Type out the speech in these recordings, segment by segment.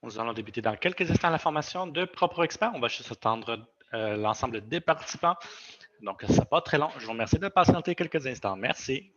Nous allons débuter dans quelques instants la formation de Propre Expert. On va juste attendre l'ensemble des participants. Donc, ça ne sera pas très long. Je vous remercie de patienter quelques instants. Merci.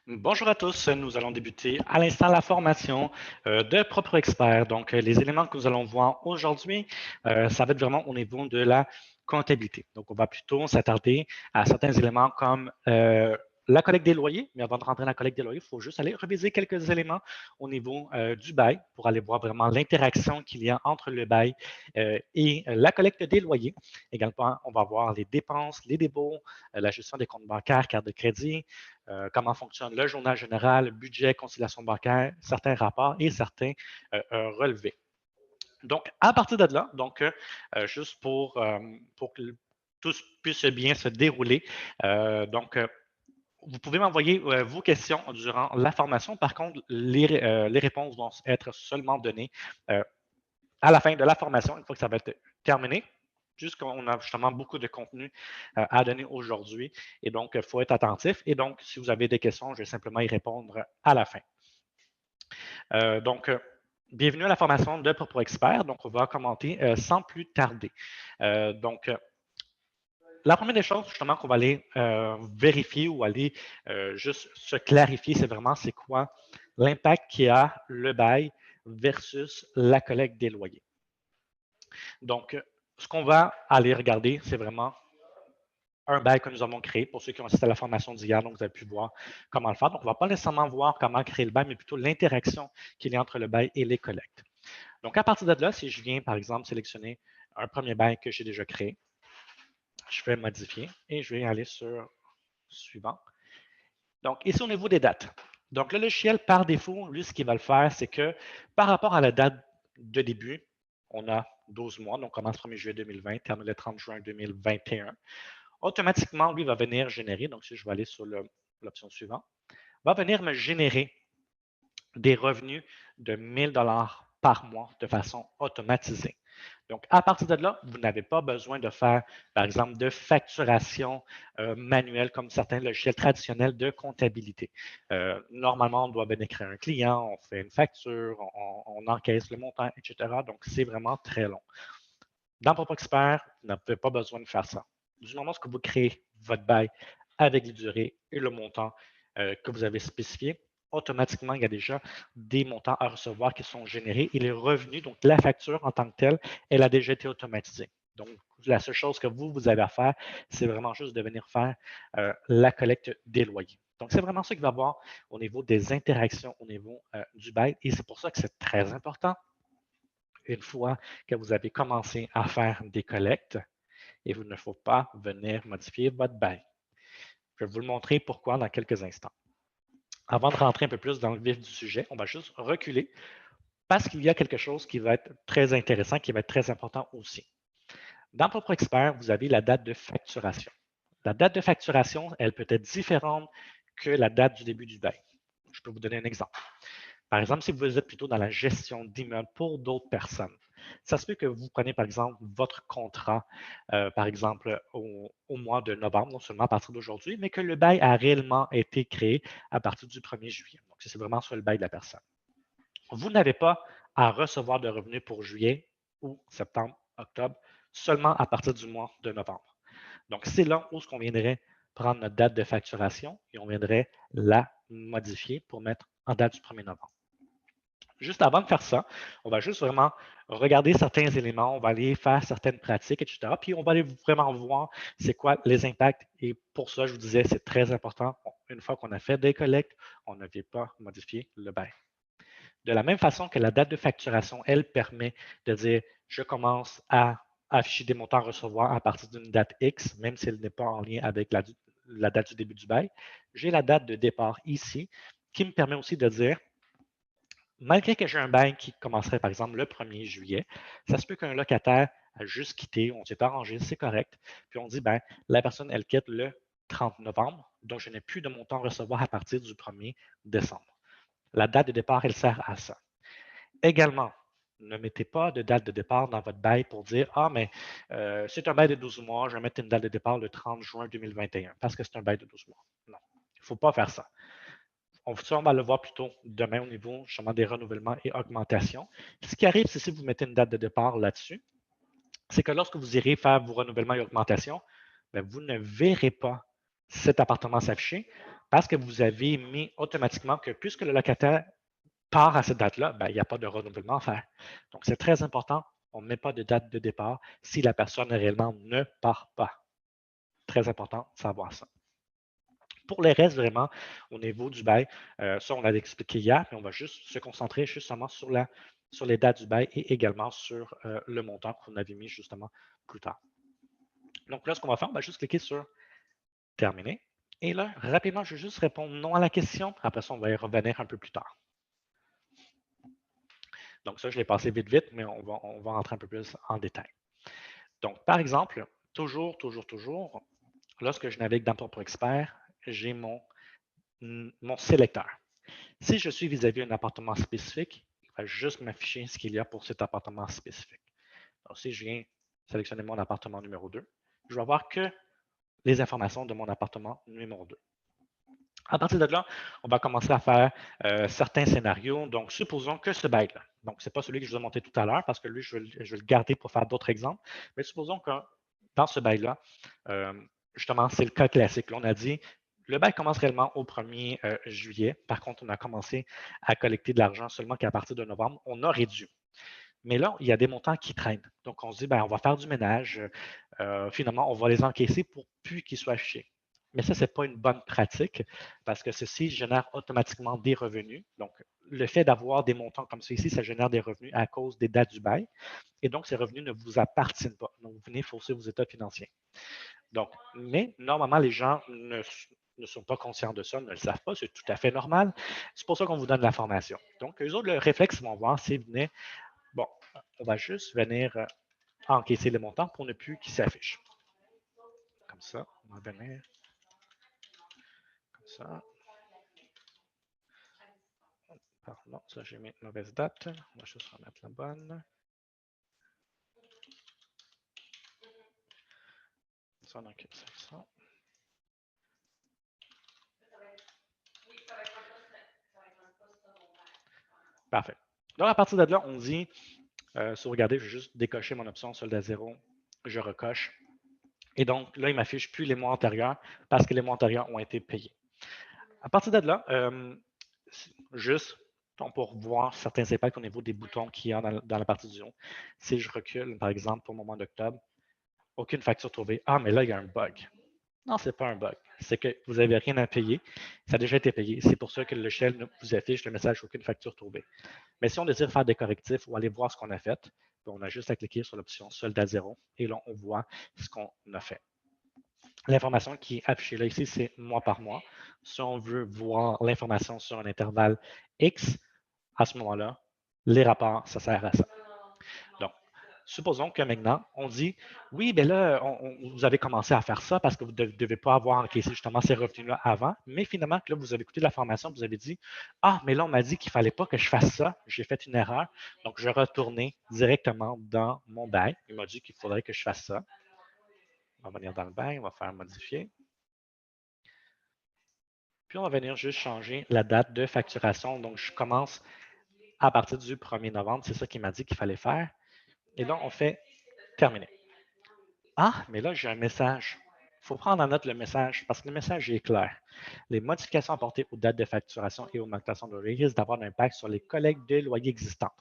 Bonjour à tous, nous allons débuter à l'instant la formation de Propre Expert. Donc, les éléments que nous allons voir aujourd'hui, ça va être vraiment au niveau de la comptabilité. Donc, on va plutôt s'attarder à certains éléments comme la collecte des loyers. Mais avant de rentrer dans la collecte des loyers, il faut juste aller reviser quelques éléments au niveau du bail pour aller voir vraiment l'interaction qu'il y a entre le bail et la collecte des loyers. Également, on va voir les dépenses, les débaux, la gestion des comptes bancaires, carte de crédit, comment fonctionne le journal général, budget, conciliation bancaire, certains rapports et certains relevés. Donc, à partir de là, donc, juste pour que tout puisse bien se dérouler, vous pouvez m'envoyer vos questions durant la formation. Par contre, les réponses vont être seulement données à la fin de la formation, une fois que ça va être terminé. Puisqu'on a justement beaucoup de contenu à donner aujourd'hui. Et donc, il faut être attentif. Et donc, si vous avez des questions, je vais simplement y répondre à la fin. Bienvenue à la formation de Propre Expert. Donc, on va commenter sans plus tarder. La première des choses, justement, qu'on va aller vérifier ou aller juste se clarifier, c'est vraiment c'est quoi l'impact qu'il y a le bail versus la collecte des loyers. Donc, ce qu'on va aller regarder, c'est vraiment un bail que nous avons créé pour ceux qui ont assisté à la formation d'hier, donc vous avez pu voir comment le faire. Donc, on ne va pas nécessairement voir comment créer le bail, mais plutôt l'interaction qu'il y a entre le bail et les collectes. Donc, à partir de là, si je viens, par exemple, sélectionner un premier bail que j'ai déjà créé, je vais modifier et je vais aller sur suivant. Donc, ici, au niveau des dates. Donc, le logiciel, par défaut, lui, ce qu'il va le faire, c'est que par rapport à la date de début, on a 12 mois, donc commence 1er juillet 2020, termine le 30 juin 2021. Automatiquement, lui va venir générer, donc si je vais aller sur l'option suivante, va venir me générer des revenus de 1 000 $ par mois de façon automatisée. Donc, à partir de là, vous n'avez pas besoin de faire, par exemple, de facturation manuelle comme certains logiciels traditionnels de comptabilité. Normalement, on doit venir créer un client, on fait une facture, on encaisse le montant, etc. Donc, c'est vraiment très long. Dans Propre Expert, vous n'avez pas besoin de faire ça. Du moment où vous créez votre bail avec les durées et le montant que vous avez spécifié, automatiquement, il y a déjà des montants à recevoir qui sont générés et les revenus, donc la facture en tant que telle, elle a déjà été automatisée. Donc, la seule chose que vous avez à faire, c'est vraiment juste de venir faire la collecte des loyers. Donc, c'est vraiment ça qu'il va y avoir au niveau des interactions au niveau du bail et c'est pour ça que c'est très important. Une fois que vous avez commencé à faire des collectes, il ne faut pas venir modifier votre bail. Je vais vous le montrer pourquoi dans quelques instants. Avant de rentrer un peu plus dans le vif du sujet, on va juste reculer parce qu'il y a quelque chose qui va être très intéressant, qui va être très important aussi. Dans Propre Expert, vous avez la date de facturation. La date de facturation, elle peut être différente que la date du début du bail. Je peux vous donner un exemple. Par exemple, si vous êtes plutôt dans la gestion d'immeubles pour d'autres personnes, ça se peut que vous preniez, par exemple, votre contrat, par exemple, au mois de novembre, non seulement à partir d'aujourd'hui, mais que le bail a réellement été créé à partir du 1er juillet. Donc, c'est vraiment sur le bail de la personne. Vous n'avez pas à recevoir de revenus pour juillet ou septembre, octobre, seulement à partir du mois de novembre. Donc, c'est là où on viendrait prendre notre date de facturation et on viendrait la modifier pour mettre en date du 1er novembre. Juste avant de faire ça, on va juste vraiment regarder certains éléments, on va aller faire certaines pratiques, etc. Puis on va aller vraiment voir c'est quoi les impacts. Et pour ça, je vous disais, c'est très important. Une fois qu'on a fait des collectes, on ne vient pas modifier le bail. De la même façon que la date de facturation, elle permet de dire je commence à afficher des montants à recevoir à partir d'une date X, même si elle n'est pas en lien avec la date du début du bail. J'ai la date de départ ici qui me permet aussi de dire malgré que j'ai un bail qui commencerait par exemple le 1er juillet, ça se peut qu'un locataire a juste quitté, on s'est arrangé, c'est correct. Puis on dit, ben, la personne, elle quitte le 30 novembre, donc je n'ai plus de montant à recevoir à partir du 1er décembre. La date de départ, elle sert à ça. Également, ne mettez pas de date de départ dans votre bail pour dire, ah, mais c'est un bail de 12 mois, je vais mettre une date de départ le 30 juin 2021 parce que c'est un bail de 12 mois. Non, il ne faut pas faire ça. On va le voir plutôt demain au niveau justement des renouvellements et augmentations. Ce qui arrive, c'est si vous mettez une date de départ là-dessus, c'est que lorsque vous irez faire vos renouvellements et augmentations, bien, vous ne verrez pas cet appartement s'afficher parce que vous avez mis automatiquement que puisque le locataire part à cette date-là, bien, il n'y a pas de renouvellement à faire. Donc, c'est très important. On ne met pas de date de départ si la personne réellement ne part pas. Très important de savoir ça. Pour les restes, vraiment, au niveau du bail, ça, on l'avait expliqué hier, mais on va juste se concentrer justement sur les dates du bail et également sur le montant qu'on avait mis justement plus tard. Donc là, ce qu'on va faire, on va juste cliquer sur Terminer. Et là, rapidement, je vais juste répondre non à la question. Après ça, on va y revenir un peu plus tard. Donc ça, je l'ai passé vite, vite, mais on va rentrer un peu plus en détail. Donc, par exemple, toujours, lorsque je navigue dans Propre Expert, j'ai mon sélecteur. Si je suis vis-à-vis d'un appartement spécifique, il va juste m'afficher ce qu'il y a pour cet appartement spécifique. Donc, si je viens sélectionner mon appartement numéro 2, je vais avoir que les informations de mon appartement numéro 2. À partir de là, on va commencer à faire certains scénarios. Donc, supposons que ce bail-là, donc ce n'est pas celui que je vous ai montré tout à l'heure parce que lui, je vais le garder pour faire d'autres exemples, mais supposons que dans ce bail-là, justement, c'est le cas classique. Là, on a dit, le bail commence réellement au 1er juillet. Par contre, on a commencé à collecter de l'argent seulement qu'à partir de novembre. On a réduit. Mais là, il y a des montants qui traînent. Donc, on se dit, ben, on va faire du ménage. Finalement, on va les encaisser pour plus qu'ils soient affichés. Mais ça, ce n'est pas une bonne pratique parce que ceci génère automatiquement des revenus. Donc, le fait d'avoir des montants comme ceci, ça génère des revenus à cause des dates du bail. Et donc, ces revenus ne vous appartiennent pas. Donc, vous venez fausser vos états financiers. Donc, mais normalement, les gens ne sont pas conscients de ça, ne le savent pas, c'est tout à fait normal. C'est pour ça qu'on vous donne l'information. Donc, eux autres, le réflexe qu'ils vont voir, c'est venir, bon, on va juste venir encaisser les montants pour ne plus qu'ils s'affichent. Comme ça, on va venir comme ça. Pardon, ça j'ai mis une mauvaise date. On va juste remettre la bonne. Ça, on encule ça. Parfait. Donc, à partir de là, on dit Sauvegarder, je vais juste décocher mon option solde à zéro. Je recoche. Et donc, là, il ne m'affiche plus les mois antérieurs parce que les mois antérieurs ont été payés. À partir de là, juste pour voir certains impacts au niveau des boutons qu'il y a dans la partie du haut. Si je recule, par exemple, pour le mois d'octobre, aucune facture trouvée. Ah, mais là, il y a un bug. Non, ce n'est pas un bug. C'est que vous n'avez rien à payer. Ça a déjà été payé. C'est pour ça que le shell vous affiche le message aucune facture trouvée. Mais si on désire faire des correctifs ou aller voir ce qu'on a fait, on a juste à cliquer sur l'option solde à zéro et là, on voit ce qu'on a fait. L'information qui est affichée là ici, c'est mois par mois. Si on veut voir l'information sur un intervalle X, à ce moment-là, les rapports, ça sert à ça. Donc, supposons que maintenant, on dit, oui, bien là, vous avez commencé à faire ça parce que vous ne devez pas avoir encaissé justement ces revenus-là avant, mais finalement, là, vous avez écouté la formation, vous avez dit, ah, mais là, on m'a dit qu'il ne fallait pas que je fasse ça, j'ai fait une erreur, donc je vais retourner directement dans mon bail. Il m'a dit qu'il faudrait que je fasse ça. On va venir dans le bail, on va faire modifier. Puis, on va venir juste changer la date de facturation. Donc, je commence à partir du 1er novembre. C'est ça qu'il m'a dit qu'il fallait faire. Et là, on fait terminer. Ah, mais là, j'ai un message. Il faut prendre en note le message parce que le message est clair. Les modifications apportées aux dates de facturation et augmentation de loyer risquent d'avoir un impact sur les collègues de loyer existantes.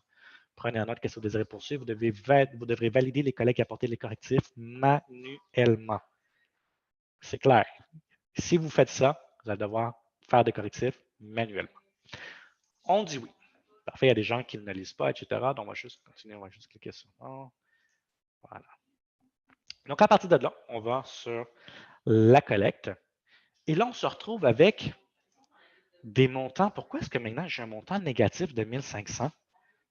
Prenez en note qu'est-ce que vous désirez poursuivre. Vous devrez valider les collègues et apporter les correctifs manuellement. C'est clair. Si vous faites ça, vous allez devoir faire des correctifs manuellement. On dit oui. Parfait, il y a des gens qui ne lisent pas, etc. Donc, on va juste continuer, on va juste cliquer sur non. Voilà. Donc, à partir de là, on va sur la collecte. Et là, on se retrouve avec des montants. Pourquoi est-ce que maintenant j'ai un montant négatif de 1500?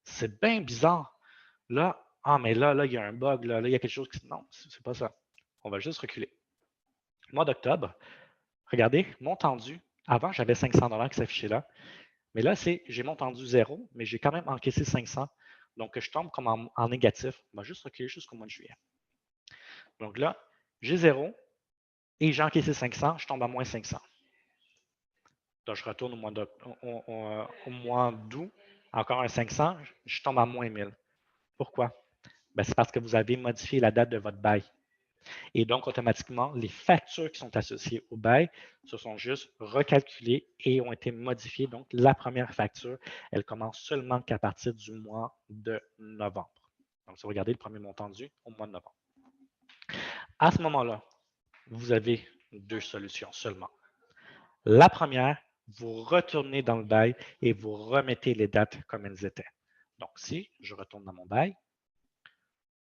C'est bien bizarre. Là, ah, mais là, il y a un bug, là, il y a quelque chose qui. Non, c'est pas ça. On va juste reculer. Mois d'octobre, regardez, mon tendu. Avant, j'avais 500 qui s'affichait là. Mais là, j'ai mon tendu 0, mais j'ai quand même encaissé 500. Donc, je tombe comme en négatif. On va juste reculer jusqu'au mois de juillet. Donc là, j'ai 0 et j'ai encaissé 500, je tombe à moins 500. Donc, je retourne au mois d'août, encore un 500, je tombe à moins 1000. Pourquoi? Ben, c'est parce que vous avez modifié la date de votre bail. Et donc, automatiquement, les factures qui sont associées au bail se sont juste recalculées et ont été modifiées. Donc, la première facture, elle commence seulement qu'à partir du mois de novembre. Donc, si vous regardez le premier montant dû au mois de novembre. À ce moment-là, vous avez deux solutions seulement. La première, vous retournez dans le bail et vous remettez les dates comme elles étaient. Donc, si je retourne dans mon bail,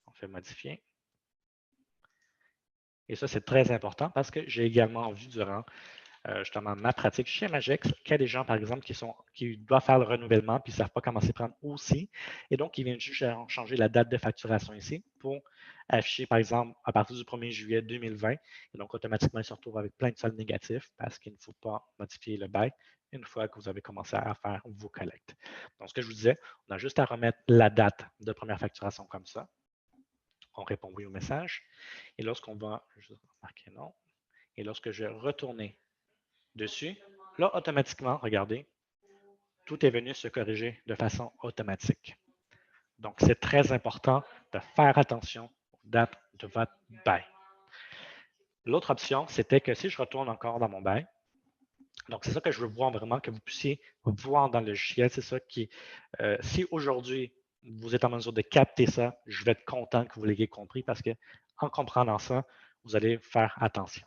on fait modifier. Et ça, c'est très important parce que j'ai également vu durant justement ma pratique chez Magex qu'il y a des gens, par exemple, qui doivent faire le renouvellement puis ils ne savent pas comment s'y prendre aussi. Et donc, ils viennent juste changer la date de facturation ici pour afficher, par exemple, à partir du 1er juillet 2020. Et donc, automatiquement, ils se retrouvent avec plein de soldes négatifs parce qu'il ne faut pas modifier le bail une fois que vous avez commencé à faire vos collectes. Donc, ce que je vous disais, on a juste à remettre la date de première facturation comme ça. On répond oui au message. Et lorsqu'on va, je vais marquer non. Et lorsque je vais retourner dessus, là, automatiquement, regardez, tout est venu se corriger de façon automatique. Donc, c'est très important de faire attention aux dates de votre bail. L'autre option, c'était que si je retourne encore dans mon bail, donc c'est ça que je veux voir vraiment, que vous puissiez voir dans le logiciel, c'est ça qui, si aujourd'hui, vous êtes en mesure de capter ça, je vais être content que vous l'ayez compris parce que en comprenant ça, vous allez faire attention.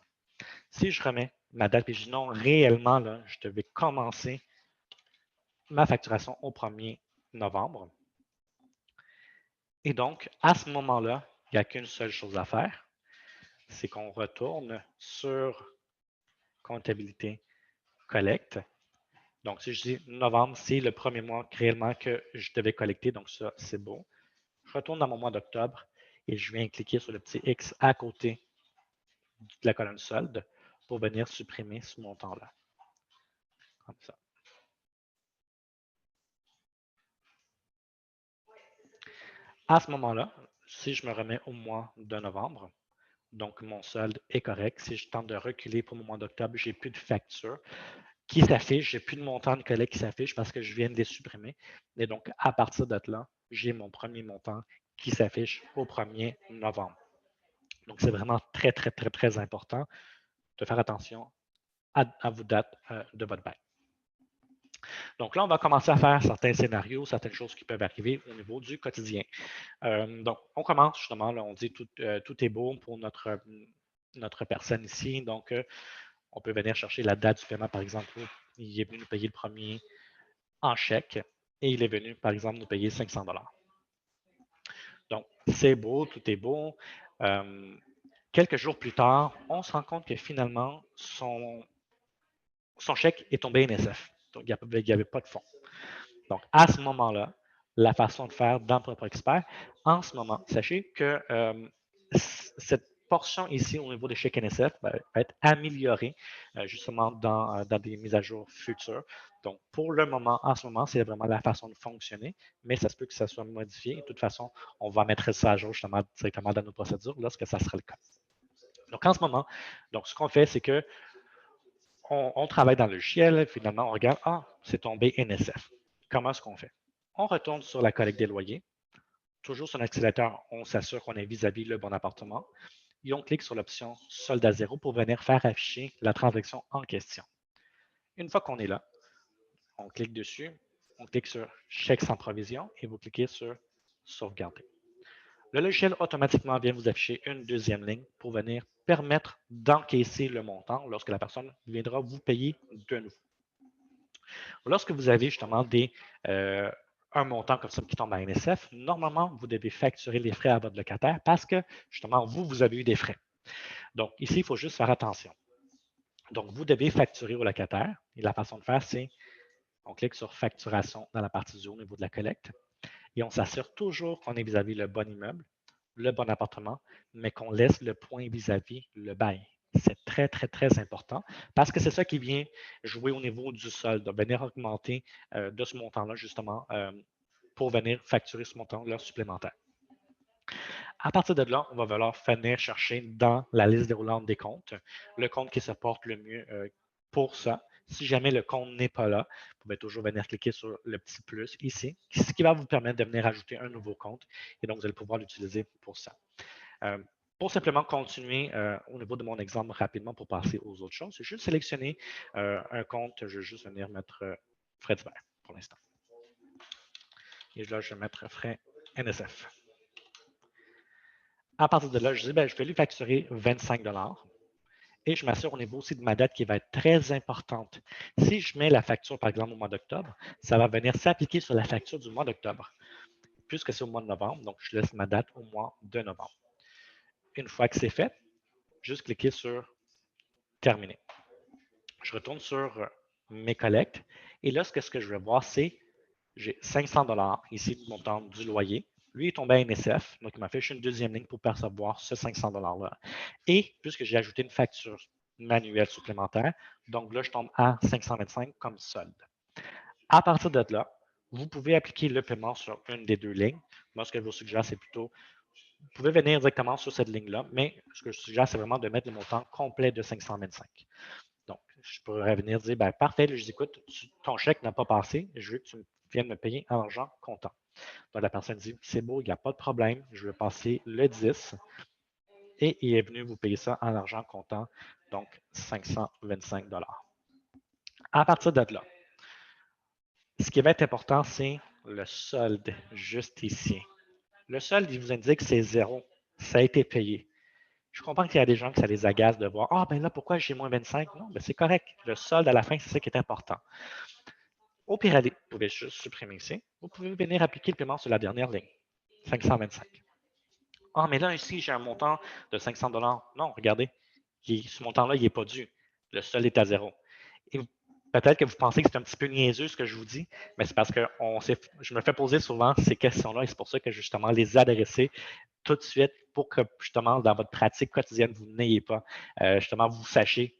Si je remets ma date et je dis non, réellement, là, je devais commencer ma facturation au 1er novembre. Et donc, à ce moment-là, il n'y a qu'une seule chose à faire, c'est qu'on retourne sur comptabilité collecte. Donc, si je dis novembre, c'est le premier mois réellement que je devais collecter, donc ça, c'est beau. Je retourne dans mon mois d'octobre et je viens cliquer sur le petit X à côté de la colonne solde pour venir supprimer ce montant-là. Comme ça. À ce moment-là, si je me remets au mois de novembre, donc mon solde est correct. Si je tente de reculer pour le mois d'octobre, je n'ai plus de facture qui s'affiche, je n'ai plus de montant de collecte qui s'affiche parce que je viens de les supprimer. Et donc, à partir de là, j'ai mon premier montant qui s'affiche au 1er novembre. Donc, c'est vraiment très, très, très, très important de faire attention à vos dates de votre bail. Donc là, on va commencer à faire certains scénarios, certaines choses qui peuvent arriver au niveau du quotidien. Donc, on commence justement, là, on dit tout est beau pour notre personne ici. Donc, on peut venir chercher la date du paiement, par exemple, où il est venu nous payer le premier en chèque et il est venu, par exemple, nous payer 500 $. Donc, c'est beau, tout est beau. Quelques jours plus tard, on se rend compte que finalement, son chèque est tombé NSF. Donc, il n'y avait pas de fonds. Donc, à ce moment-là, la façon de faire dans Propre Expert, en ce moment, sachez que cette portion ici au niveau des chèques NSF va être améliorée justement dans des mises à jour futures. Donc, pour le moment, en ce moment, c'est vraiment la façon de fonctionner, mais ça se peut que ça soit modifié. De toute façon, on va mettre ça à jour justement directement dans nos procédures lorsque ça sera le cas. Donc, en ce moment, donc, ce qu'on fait, c'est que on travaille dans le logiciel, finalement, on regarde, c'est tombé NSF. Comment est-ce qu'on fait? On retourne sur la collecte des loyers. Toujours sur l'accélérateur, on s'assure qu'on est vis-à-vis le bon appartement. Et on clique sur l'option solde à zéro pour venir faire afficher la transaction en question. Une fois qu'on est là, on clique dessus, on clique sur chèque sans provision et vous cliquez sur sauvegarder. Le logiciel automatiquement vient vous afficher une deuxième ligne pour venir permettre d'encaisser le montant lorsque la personne viendra vous payer de nouveau. Lorsque vous avez justement un montant comme ça qui tombe à NSF, normalement, vous devez facturer les frais à votre locataire parce que justement, vous avez eu des frais. Donc, ici, il faut juste faire attention. Donc, vous devez facturer au locataire et la façon de faire, c'est on clique sur facturation dans la partie du haut au niveau de la collecte et on s'assure toujours qu'on est vis-à-vis le bon immeuble, le bon appartement, mais qu'on laisse le point vis-à-vis le bail. C'est très, très, très important parce que c'est ça qui vient jouer au niveau du solde, de venir augmenter de ce montant-là, justement, pour venir facturer ce montant-là supplémentaire. À partir de là, on va vouloir venir chercher dans la liste déroulante des comptes le compte qui se porte le mieux pour ça. Si jamais le compte n'est pas là, vous pouvez toujours venir cliquer sur le petit plus ici, ce qui va vous permettre de venir ajouter un nouveau compte et donc vous allez pouvoir l'utiliser pour ça. Pour simplement continuer au niveau de mon exemple rapidement pour passer aux autres choses, c'est juste sélectionner un compte. Je vais juste venir mettre frais divers pour l'instant. Et là, je vais mettre frais NSF. À partir de là, je dis, je vais lui facturer 25 $ et je m'assure au niveau aussi de ma date qui va être très importante. Si je mets la facture, par exemple, au mois d'octobre, ça va venir s'appliquer sur la facture du mois d'octobre, puisque c'est au mois de novembre, donc je laisse ma date au mois de novembre. Une fois que c'est fait, juste cliquer sur terminer. Je retourne sur mes collectes et là, ce que je vais voir, c'est j'ai 500 $ ici du montant du loyer. Lui est tombé à NSF, donc il m'affiche une deuxième ligne pour percevoir ce 500 $-là. Et puisque j'ai ajouté une facture manuelle supplémentaire, donc là, je tombe à 525 comme solde. À partir de là, vous pouvez appliquer le paiement sur une des deux lignes. Moi, ce que je vous suggère, c'est plutôt, vous pouvez venir directement sur cette ligne-là, mais ce que je suggère, c'est vraiment de mettre le montant complet de 525. Donc, je pourrais venir dire, parfait, là, je dis, écoute, ton chèque n'a pas passé, je veux que tu viennes me payer en argent comptant. Donc, la personne dit, c'est beau, il n'y a pas de problème, je vais passer le 10 et il est venu vous payer ça en argent comptant, donc 525 $. À partir de là, ce qui va être important, c'est le solde juste ici. Le solde, il vous indique que c'est zéro. Ça a été payé. Je comprends qu'il y a des gens que ça les agace de voir là, pourquoi j'ai moins 25? Non, c'est correct. Le solde à la fin, c'est ça qui est important. Au pire aller, vous pouvez juste supprimer ici. Vous pouvez venir appliquer le paiement sur la dernière ligne, 525. Mais là, ici, j'ai un montant de 500 $. Non, regardez, ce montant-là, il n'est pas dû. Le solde est à zéro. Et peut-être que vous pensez que c'est un petit peu niaiseux ce que je vous dis, mais c'est parce que je me fais poser souvent ces questions-là et c'est pour ça que justement les adresser tout de suite pour que justement dans votre pratique quotidienne, vous n'ayez pas, justement, vous sachiez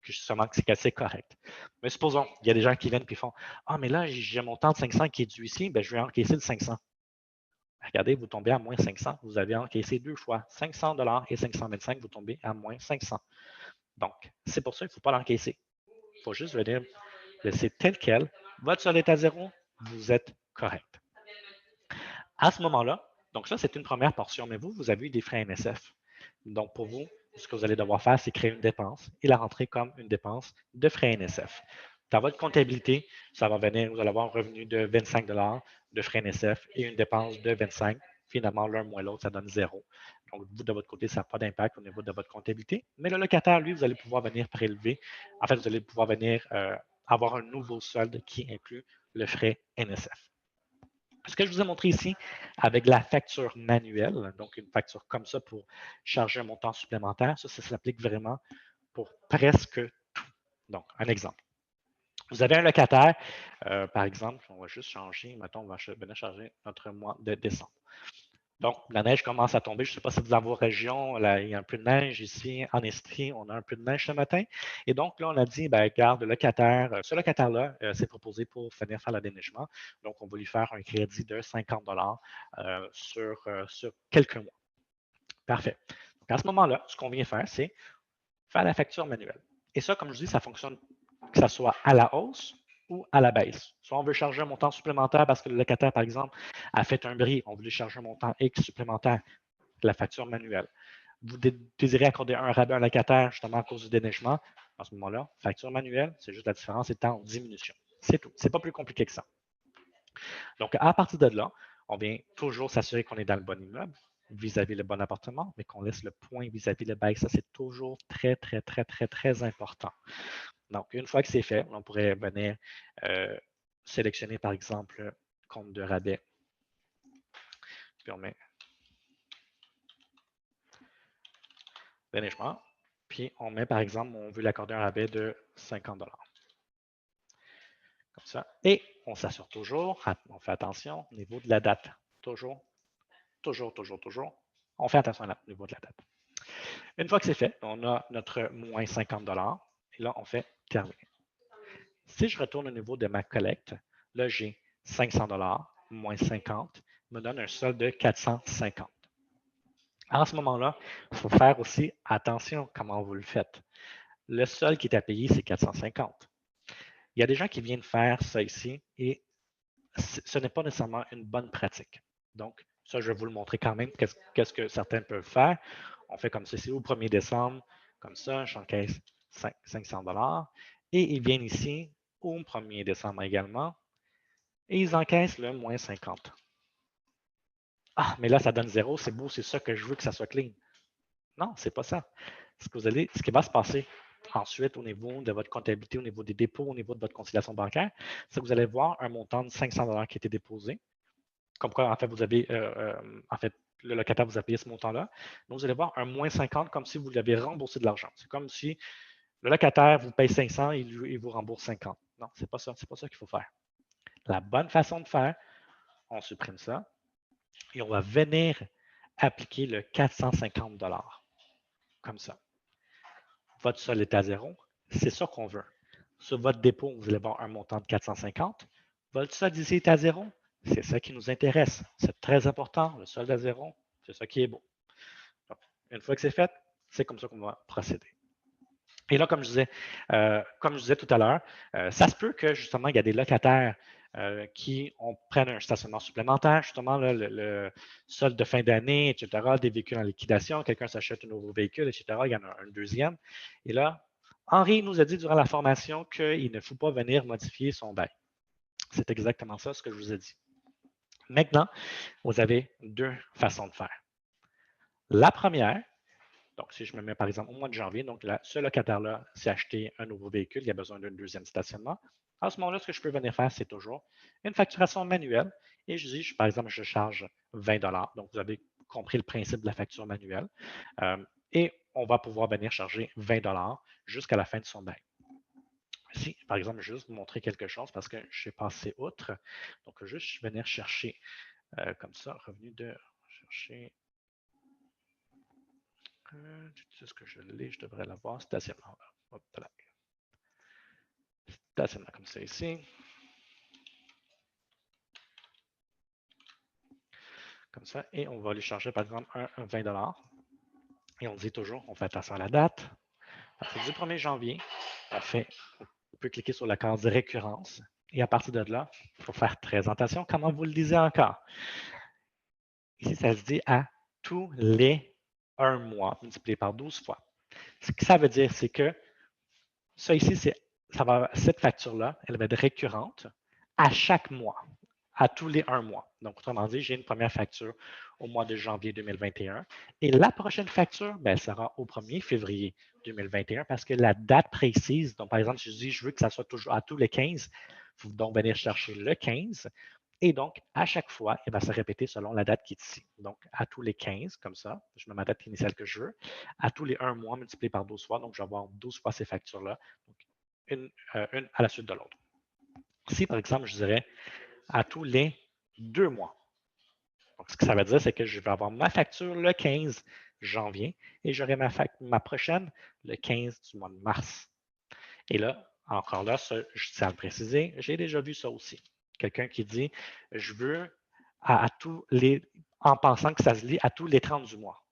que justement que c'est assez correct. Mais supposons, il y a des gens qui viennent et font mais là, j'ai un montant de 500 qui est dû ici, je vais encaisser le 500. Regardez, vous tombez à moins 500. Vous avez encaissé deux fois 500 $ et 525, vous tombez à moins 500. Donc, c'est pour ça qu'il ne faut pas l'encaisser. Il faut juste venir laisser tel quel. Votre solde est à zéro, vous êtes correct. À ce moment-là, donc ça, c'est une première portion, mais vous avez eu des frais NSF. Donc, pour vous, ce que vous allez devoir faire, c'est créer une dépense et la rentrer comme une dépense de frais NSF. Dans votre comptabilité, ça va venir, vous allez avoir un revenu de 25 de frais NSF et une dépense de 25. Finalement, l'un moins l'autre, ça donne 0. Donc, vous, de votre côté, ça n'a pas d'impact au niveau de votre comptabilité. Mais le locataire, lui, vous allez pouvoir venir prélever. En fait, vous allez pouvoir venir avoir un nouveau solde qui inclut le frais NSF. Ce que je vous ai montré ici avec la facture manuelle, donc une facture comme ça pour charger un montant supplémentaire, ça s'applique vraiment pour presque tout. Donc, un exemple. Vous avez un locataire, par exemple, on va juste changer, mettons, on va venir charger notre mois de décembre. Donc, la neige commence à tomber. Je ne sais pas si vous dans vos régions, là, il y a un peu de neige ici. En Estrie, on a un peu de neige ce matin. Et donc, là, on a dit, ben, regarde, le locataire, ce locataire-là s'est proposé pour venir faire le déneigement. Donc, on va lui faire un crédit de 50 sur quelques mois. Parfait. Donc, à ce moment-là, ce qu'on vient faire, c'est faire la facture manuelle. Et ça, comme je dis, ça fonctionne que ce soit à la hausse ou à la baisse. Soit on veut charger un montant supplémentaire parce que le locataire, par exemple, a fait un bris, on veut lui charger un montant X supplémentaire, la facture manuelle. Vous désirez accorder un rabais à un locataire justement à cause du déneigement, à ce moment-là, facture manuelle, c'est juste la différence étant en diminution. C'est tout. Ce n'est pas plus compliqué que ça. Donc, à partir de là, on vient toujours s'assurer qu'on est dans le bon immeuble vis-à-vis le bon appartement, mais qu'on laisse le point vis-à-vis le bail. Ça, c'est toujours très, très, très, très, très important. Donc, une fois que c'est fait, on pourrait venir sélectionner, par exemple, compte de rabais. Puis on met déneigement. Puis on met, par exemple, on veut l'accorder un rabais de 50 $. Comme ça. Et on s'assure toujours, on fait attention au niveau de la date. Toujours, toujours, toujours, toujours. On fait attention au niveau de la date. Une fois que c'est fait, on a notre moins 50 $. Et là, on fait terminer. Si je retourne au niveau de ma collecte, là, j'ai 500 $ moins 50 me donne un solde de 450. En ce moment-là, il faut faire aussi attention comment vous le faites. Le solde qui est à payer, c'est 450. Il y a des gens qui viennent faire ça ici et ce n'est pas nécessairement une bonne pratique. Donc, ça, je vais vous le montrer quand même, qu'est-ce que certains peuvent faire. On fait comme ceci au 1er décembre, comme ça, j'encaisse 500 $ et ils viennent ici au 1er décembre également et ils encaissent le moins 50. Ah, mais là, ça donne 0, c'est beau, c'est ça que je veux que ça soit clean. Non, c'est pas ça. Ce qui va se passer ensuite au niveau de votre comptabilité, au niveau des dépôts, au niveau de votre conciliation bancaire, c'est que vous allez voir un montant de 500 $ qui a été déposé. Comme quoi, en fait, le locataire vous a payé ce montant-là. Donc, vous allez voir un moins 50 comme si vous lui avez remboursé de l'argent. C'est comme si le locataire vous paye 500 et il vous rembourse 50. Non, c'est pas ça. C'est pas ça qu'il faut faire. La bonne façon de faire, on supprime ça et on va venir appliquer le 450 $. Comme ça. Votre solde est à 0. C'est ça qu'on veut. Sur votre dépôt, vous allez avoir un montant de 450. Votre solde ici est à 0. C'est ça qui nous intéresse. C'est très important. Le solde à 0, c'est ça qui est beau. Donc, une fois que c'est fait, c'est comme ça qu'on va procéder. Et là, comme je disais tout à l'heure, ça se peut que justement, il y a des locataires qui prennent un stationnement supplémentaire, justement, là, le solde de fin d'année, etc., des véhicules en liquidation, quelqu'un s'achète un nouveau véhicule, etc., il y en a un deuxième. Et là, Henri nous a dit durant la formation qu'il ne faut pas venir modifier son bail. C'est exactement ça ce que je vous ai dit. Maintenant, vous avez deux façons de faire. La première, donc, si je me mets par exemple au mois de janvier, donc là, ce locataire-là s'est acheté un nouveau véhicule, il a besoin d'un deuxième stationnement. À ce moment-là, ce que je peux venir faire, c'est toujours une facturation manuelle. Et je dis, par exemple, je charge 20 $. Donc, vous avez compris le principe de la facture manuelle. Et on va pouvoir venir charger 20 $ jusqu'à la fin de son bail. Si, par exemple, juste vous montrer quelque chose parce que je suis passé outre. Donc, juste venir chercher comme ça, revenu de chercher. Est-ce que je l'ai? Je devrais l'avoir. Stationnement. Hop là. Stationnement comme ça ici. Comme ça. Et on va lui charger par exemple un 20 $. Et on dit toujours, on fait attention à la date. À partir du 1er janvier, on peut cliquer sur la case récurrence. Et à partir de là, il faut faire très attention. Comment vous le disiez encore? Ici, ça se dit à tous les 1 mois multiplié par 12 fois. Ce que ça veut dire, c'est que ça ici, cette facture-là, elle va être récurrente à chaque mois, à tous les 1 mois. Donc, autrement dit, j'ai une première facture au mois de janvier 2021 et la prochaine facture, elle sera au 1er février 2021 parce que la date précise, donc par exemple, si je dis je veux que ça soit toujours à tous les 15, il faut donc venir chercher le 15 et donc, à chaque fois, il va se répéter selon la date qui est ici. Donc, à tous les 15, comme ça, je mets ma date initiale que je veux. À tous les 1 mois multiplié par 12 fois, donc je vais avoir 12 fois ces factures-là, donc une à la suite de l'autre. Si, par exemple, je dirais à tous les 2 mois. Donc, ce que ça veut dire, c'est que je vais avoir ma facture le 15 janvier et j'aurai ma prochaine le 15 du mois de mars. Et là, encore là, ça, je tiens à le préciser, j'ai déjà vu ça aussi. Quelqu'un qui dit, je veux à tous les, en pensant que ça se lit à tous les 30 du mois.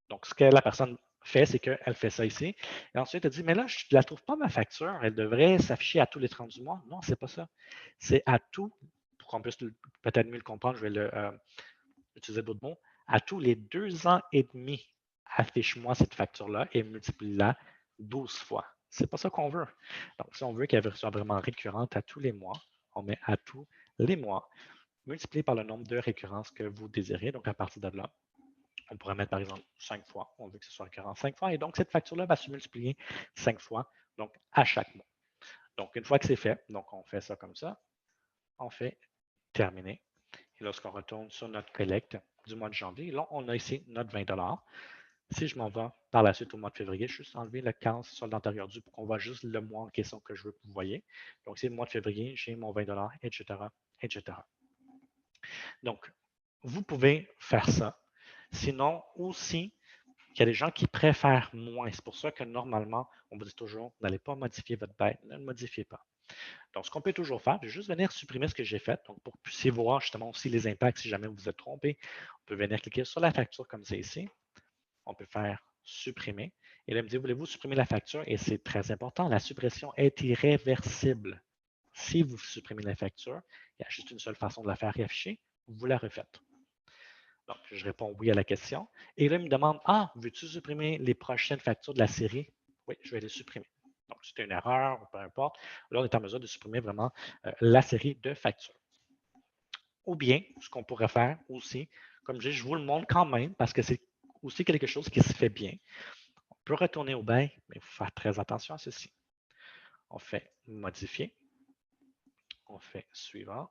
Donc, ce que la personne fait, c'est qu'elle fait ça ici. Et ensuite, elle dit, mais là, je ne la trouve pas ma facture. Elle devrait s'afficher à tous les 30 du mois. Non, ce n'est pas ça. C'est à tout, pour qu'on puisse peut-être mieux le comprendre, je vais utiliser d'autres mots. À tous les 2 ans et demi, affiche-moi cette facture-là et multiplie-la 12 fois. C'est pas ça qu'on veut. Donc, si on veut qu'elle soit vraiment récurrente à tous les mois, on met à tous les mois, multiplié par le nombre de récurrences que vous désirez. Donc, à partir de là, on pourrait mettre par exemple 5 fois. On veut que ce soit récurrent 5 fois. Et donc, cette facture-là va se multiplier 5 fois, donc à chaque mois. Donc, une fois que c'est fait, donc on fait ça comme ça. On fait terminer. Et lorsqu'on retourne sur notre collecte du mois de janvier, là, on a ici notre 20 $. Si je m'en vais par la suite au mois de février, je vais juste enlever le 15 solde antérieur dû pour qu'on voit juste le mois en question que je veux que vous voyez. Donc, c'est le mois de février, j'ai mon 20 $, etc., etc. Donc, vous pouvez faire ça. Sinon, aussi, il y a des gens qui préfèrent moins. C'est pour ça que normalement, on vous dit toujours, n'allez pas modifier votre bail, ne le modifiez pas. Donc, ce qu'on peut toujours faire, c'est juste venir supprimer ce que j'ai fait. Donc, pour que vous puissiez voir justement aussi les impacts si jamais vous vous êtes trompé, on peut venir cliquer sur la facture comme c'est ici. On peut faire supprimer. Et là, il me dit, voulez-vous supprimer la facture? Et c'est très important, la suppression est irréversible. Si vous supprimez la facture, il y a juste une seule façon de la faire réafficher, vous la refaites. Donc, je réponds oui à la question. Et là, il me demande, ah, veux-tu supprimer les prochaines factures de la série? Oui, je vais les supprimer. Donc, c'était une erreur, peu importe. Là, on est en mesure de supprimer vraiment la série de factures. Ou bien, ce qu'on pourrait faire aussi, comme je dis, je vous le montre quand même parce que c'est aussi quelque chose qui se fait bien. On peut retourner au bail, mais il faut faire très attention à ceci. On fait modifier. On fait suivant.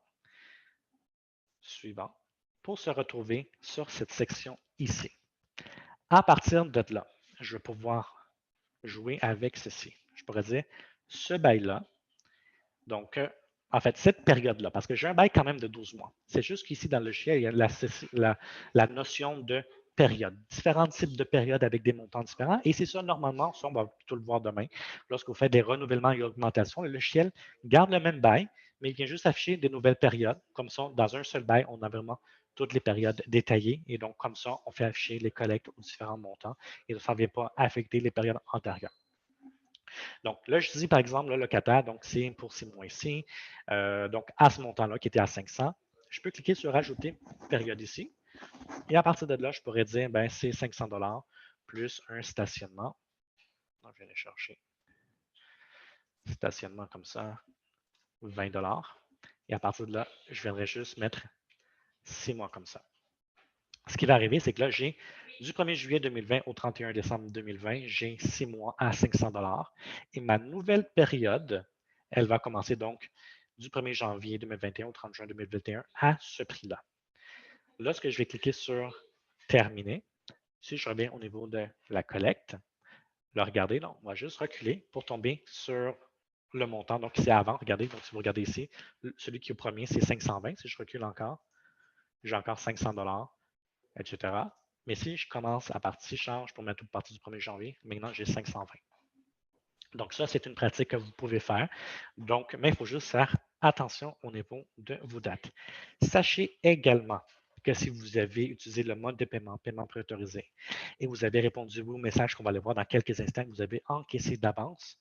Suivant. Pour se retrouver sur cette section ici. À partir de là, je vais pouvoir jouer avec ceci. Je pourrais dire ce bail-là. Donc, en fait, cette période-là, parce que j'ai un bail quand même de 12 mois. C'est juste qu'ici, dans le logiciel, il y a la notion de période. Différents types de périodes avec des montants différents. Et c'est ça, normalement, ça, on va plutôt le voir demain. Lorsque vous faites des renouvellements et augmentations, le logiciel garde le même bail, mais il vient juste afficher des nouvelles périodes. Comme ça, dans un seul bail, on a vraiment toutes les périodes détaillées. Et donc, comme ça, on fait afficher les collectes aux différents montants. Et ça ne vient pas affecter les périodes antérieures. Donc là, je dis par exemple le locataire, donc c'est pour 6 mois ici, donc à ce montant-là qui était à 500. Je peux cliquer sur Ajouter période ici. Et à partir de là, je pourrais dire, ben, c'est 500 $ plus un stationnement. Donc, je vais aller chercher stationnement comme ça, 20 $. Et à partir de là, je viendrai juste mettre 6 mois comme ça. Ce qui va arriver, c'est que là, j'ai du 1er juillet 2020 au 31 décembre 2020, j'ai 6 mois à 500 $. Et ma nouvelle période, elle va commencer donc du 1er janvier 2021 au 30 juin 2021 à ce prix-là. Lorsque je vais cliquer sur Terminer, si je reviens au niveau de la collecte, là, regardez, là, on va juste reculer pour tomber sur le montant. Donc, c'est avant, regardez, donc si vous regardez ici, celui qui est au premier, c'est 520. Si je recule encore, j'ai encore 500 $, etc. Mais si je commence à partir, je change pour mettre toute partie du 1er janvier, maintenant j'ai 520. Donc ça, c'est une pratique que vous pouvez faire. Donc, mais il faut juste faire attention au niveau de vos dates. Sachez également que si vous avez utilisé le mode de paiement préautorisé, et vous avez répondu au message qu'on va aller voir dans quelques instants, que vous avez encaissé d'avance,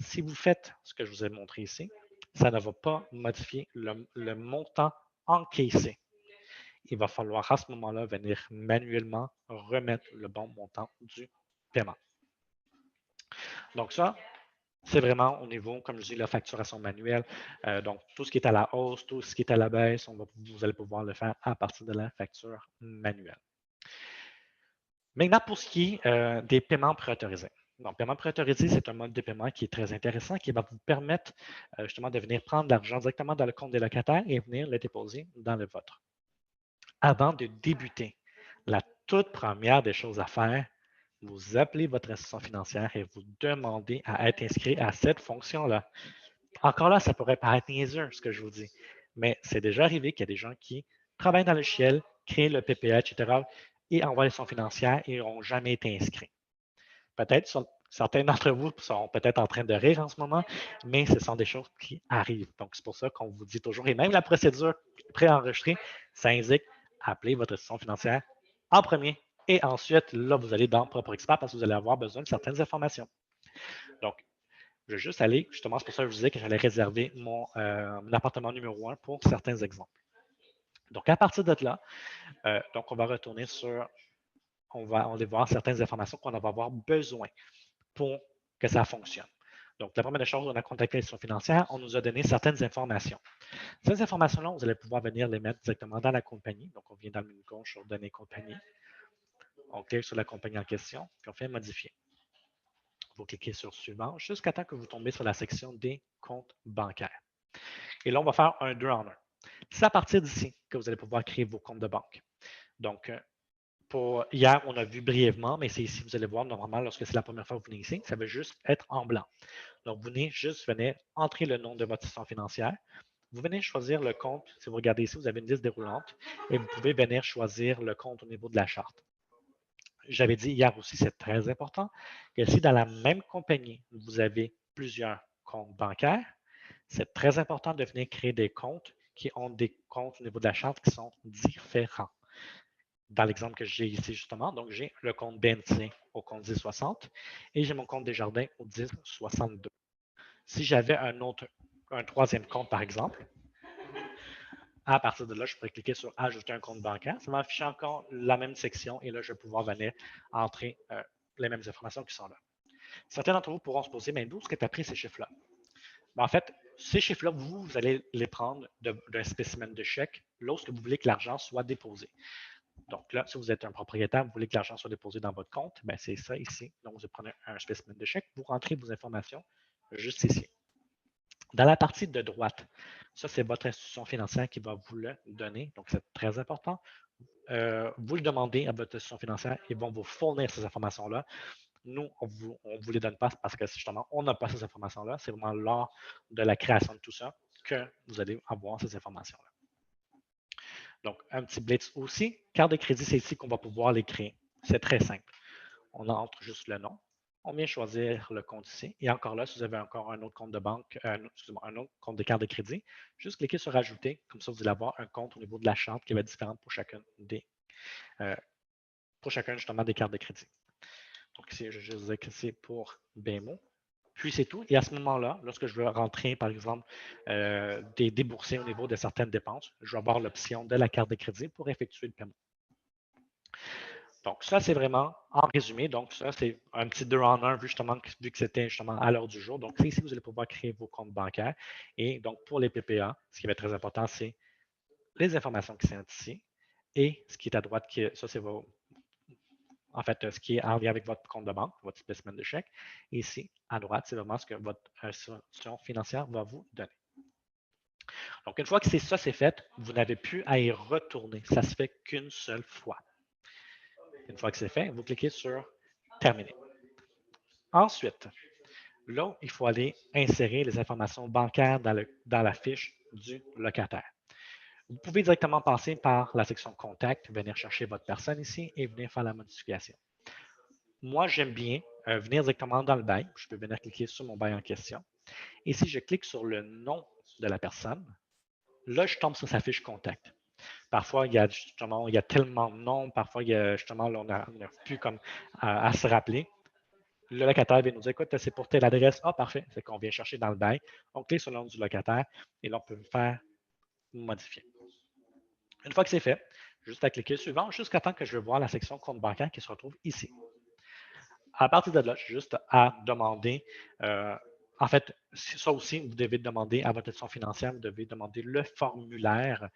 si vous faites ce que je vous ai montré ici, ça ne va pas modifier le montant encaissé. il va falloir à ce moment-là venir manuellement remettre le bon montant du paiement. Donc ça, c'est vraiment au niveau, comme je dis, la facturation manuelle. Donc, tout ce qui est à la hausse, tout ce qui est à la baisse, vous allez pouvoir le faire à partir de la facture manuelle. Maintenant, pour ce qui est des paiements préautorisés. Donc, paiement préautorisé, c'est un mode de paiement qui est très intéressant, qui va vous permettre justement de venir prendre l'argent directement dans le compte des locataires et venir le déposer dans le vôtre. Avant de débuter, la toute première des choses à faire, vous appelez votre institution financière et vous demandez à être inscrit à cette fonction-là. Encore là, ça pourrait paraître niaiseux, ce que je vous dis, mais c'est déjà arrivé qu'il y a des gens qui travaillent dans le logiciel, créent le PPA, etc., et envoient les fonds financières et n'ont jamais été inscrits. Peut-être certains d'entre vous sont peut-être en train de rire en ce moment, mais ce sont des choses qui arrivent. Donc, c'est pour ça qu'on vous dit toujours, et même la procédure préenregistrée, ça indique appelez votre institution financière en premier et ensuite, là, vous allez dans Propre Expert parce que vous allez avoir besoin de certaines informations. Donc, je vais juste aller, justement, c'est pour ça que je vous disais que j'allais réserver mon appartement numéro 1 pour certains exemples. Donc, à partir de là, donc on va retourner sur, on va aller voir certaines informations qu'on va avoir besoin pour que ça fonctionne. Donc, la première chose, on a contacté l'institution financière, on nous a donné certaines informations. Ces informations-là, vous allez pouvoir venir les mettre directement dans la compagnie. Donc, on vient dans le menu gauche sur Données compagnie. On clique sur la compagnie en question, puis on fait modifier. Vous cliquez sur suivant jusqu'à temps que vous tombez sur la section des comptes bancaires. Et là, on va faire un 2 en 1. C'est à partir d'ici que vous allez pouvoir créer vos comptes de banque. Donc, pour hier, on a vu brièvement, mais c'est ici, vous allez voir, normalement, lorsque c'est la première fois que vous venez ici, ça va juste être en blanc. Donc, vous venez entrer le nom de votre institution financière. Vous venez choisir le compte. Si vous regardez ici, vous avez une liste déroulante et vous pouvez venir choisir le compte au niveau de la charte. J'avais dit hier aussi, c'est très important, que si dans la même compagnie, vous avez plusieurs comptes bancaires, c'est très important de venir créer des comptes qui ont des comptes au niveau de la charte qui sont différents. Dans l'exemple que j'ai ici justement, donc j'ai le compte BNC au compte 1060 et j'ai mon compte Desjardins au 1062. Si j'avais un troisième compte, par exemple, à partir de là, je pourrais cliquer sur Ajouter un compte bancaire. Ça m'affiche encore la même section et là, je vais pouvoir venir entrer les mêmes informations qui sont là. Certains d'entre vous pourront se poser, mais d'où est-ce que tu as pris ces chiffres-là? En fait, ces chiffres-là, vous allez les prendre d'un spécimen de chèque lorsque vous voulez que l'argent soit déposé. Donc là, si vous êtes un propriétaire, vous voulez que l'argent soit déposé dans votre compte, ben c'est ça ici. Donc, vous prenez un spécimen de chèque, vous rentrez vos informations juste ici. Dans la partie de droite, ça, c'est votre institution financière qui va vous le donner. Donc, c'est très important. Vous le demandez à votre institution financière, ils vont vous fournir ces informations-là. Nous, on ne vous les donne pas parce que justement, on n'a pas ces informations-là. C'est vraiment lors de la création de tout ça que vous allez avoir ces informations-là. Donc, un petit blitz aussi. Carte de crédit, c'est ici qu'on va pouvoir les créer. C'est très simple. On entre juste le nom. On vient choisir le compte ici. Et encore là, si vous avez encore un autre compte de banque, excusez-moi, un autre compte de carte de crédit, juste cliquez sur Ajouter. Comme ça, vous allez avoir un compte au niveau de la charte qui va être différent pour chacun justement des cartes de crédit. Donc ici, je vais juste dire que c'est pour BMO. Puis c'est tout. Et à ce moment-là, lorsque je veux rentrer, par exemple, des déboursés au niveau de certaines dépenses, je vais avoir l'option de la carte de crédit pour effectuer le paiement. Donc, ça, c'est vraiment en résumé. Donc, ça, c'est un petit 2 en 1 vu que c'était justement à l'heure du jour. Donc, ici, vous allez pouvoir créer vos comptes bancaires. Et donc, pour les PPA, ce qui va être très important, c'est les informations qui sont ici. Et ce qui est à droite, ça, c'est en fait, ce qui est en lien avec votre compte de banque, votre spécimen de chèque. Et ici, à droite, c'est vraiment ce que votre institution financière va vous donner. Donc, une fois que ça, c'est fait, vous n'avez plus à y retourner. Ça ne se fait qu'une seule fois. Une fois que c'est fait, vous cliquez sur Terminer. Ensuite, là, il faut aller insérer les informations bancaires dans la fiche du locataire. Vous pouvez directement passer par la section Contact, venir chercher votre personne ici et venir faire la modification. Moi, j'aime bien venir directement dans le bail. Je peux venir cliquer sur mon bail en question. Et si je clique sur le nom de la personne, là, je tombe sur sa fiche Contact. Parfois, il y a tellement de noms, parfois, justement, là, on n'a plus comme à se rappeler. Le locataire vient nous dire, écoute, c'est pour telle adresse. Ah, parfait, c'est qu'on vient chercher dans le bail. On clique sur le nom du locataire et là, on peut faire modifier. Une fois que c'est fait, juste à cliquer suivant jusqu'à temps que je vais voir la section compte bancaire qui se retrouve ici. À partir de là, j'ai juste à demander, en fait, ça aussi, vous devez demander à votre institution financière, vous devez demander le formulaire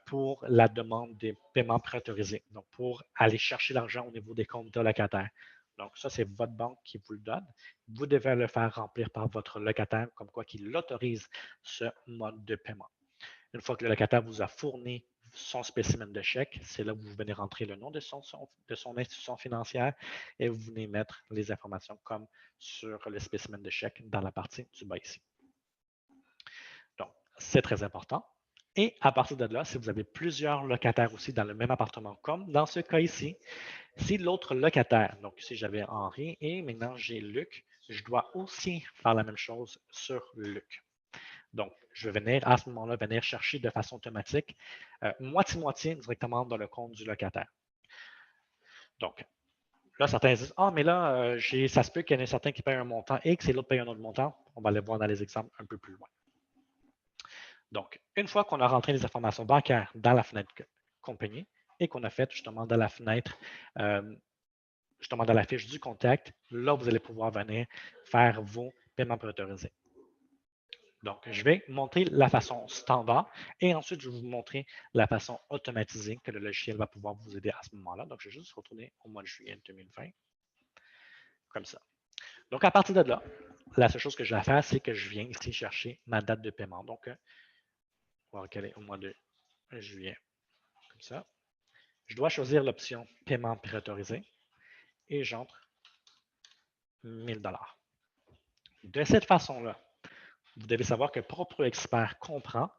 pour la demande des paiements préautorisés, donc pour aller chercher l'argent au niveau des comptes de locataires. Donc, ça, c'est votre banque qui vous le donne. Vous devez le faire remplir par votre locataire, comme quoi qu'il autorise ce mode de paiement. Une fois que le locataire vous a fourni son spécimen de chèque, c'est là où vous venez rentrer le nom de son institution financière et vous venez mettre les informations comme sur le spécimen de chèque dans la partie du bas ici. Donc, c'est très important. Et à partir de là, si vous avez plusieurs locataires aussi dans le même appartement, comme dans ce cas ici, si l'autre locataire, donc si j'avais Henri et maintenant j'ai Luc, je dois aussi faire la même chose sur Luc. Donc, je vais venir à ce moment-là venir chercher de façon automatique moitié-moitié directement dans le compte du locataire. Donc, là, certains disent ah, mais là, ça se peut qu'il y en ait certains qui payent un montant X et l'autre paye un autre montant. On va aller voir dans les exemples un peu plus loin. Donc, une fois qu'on a rentré les informations bancaires dans la fenêtre compagnie et qu'on a fait justement dans la fenêtre, justement dans la fiche du contact, là, vous allez pouvoir venir faire vos paiements préautorisés. Donc, je vais montrer la façon standard et ensuite, je vais vous montrer la façon automatisée que le logiciel va pouvoir vous aider à ce moment-là. Donc, je vais juste retourner au mois de juillet 2020, comme ça. Donc, à partir de là, la seule chose que j'ai à faire, c'est que je viens ici chercher ma date de paiement. Donc, on va voir qu'elle est au mois de juillet, comme ça. Je dois choisir l'option paiement préautorisé et j'entre 1000 $. De cette façon-là, vous devez savoir que Proprio Expert comprend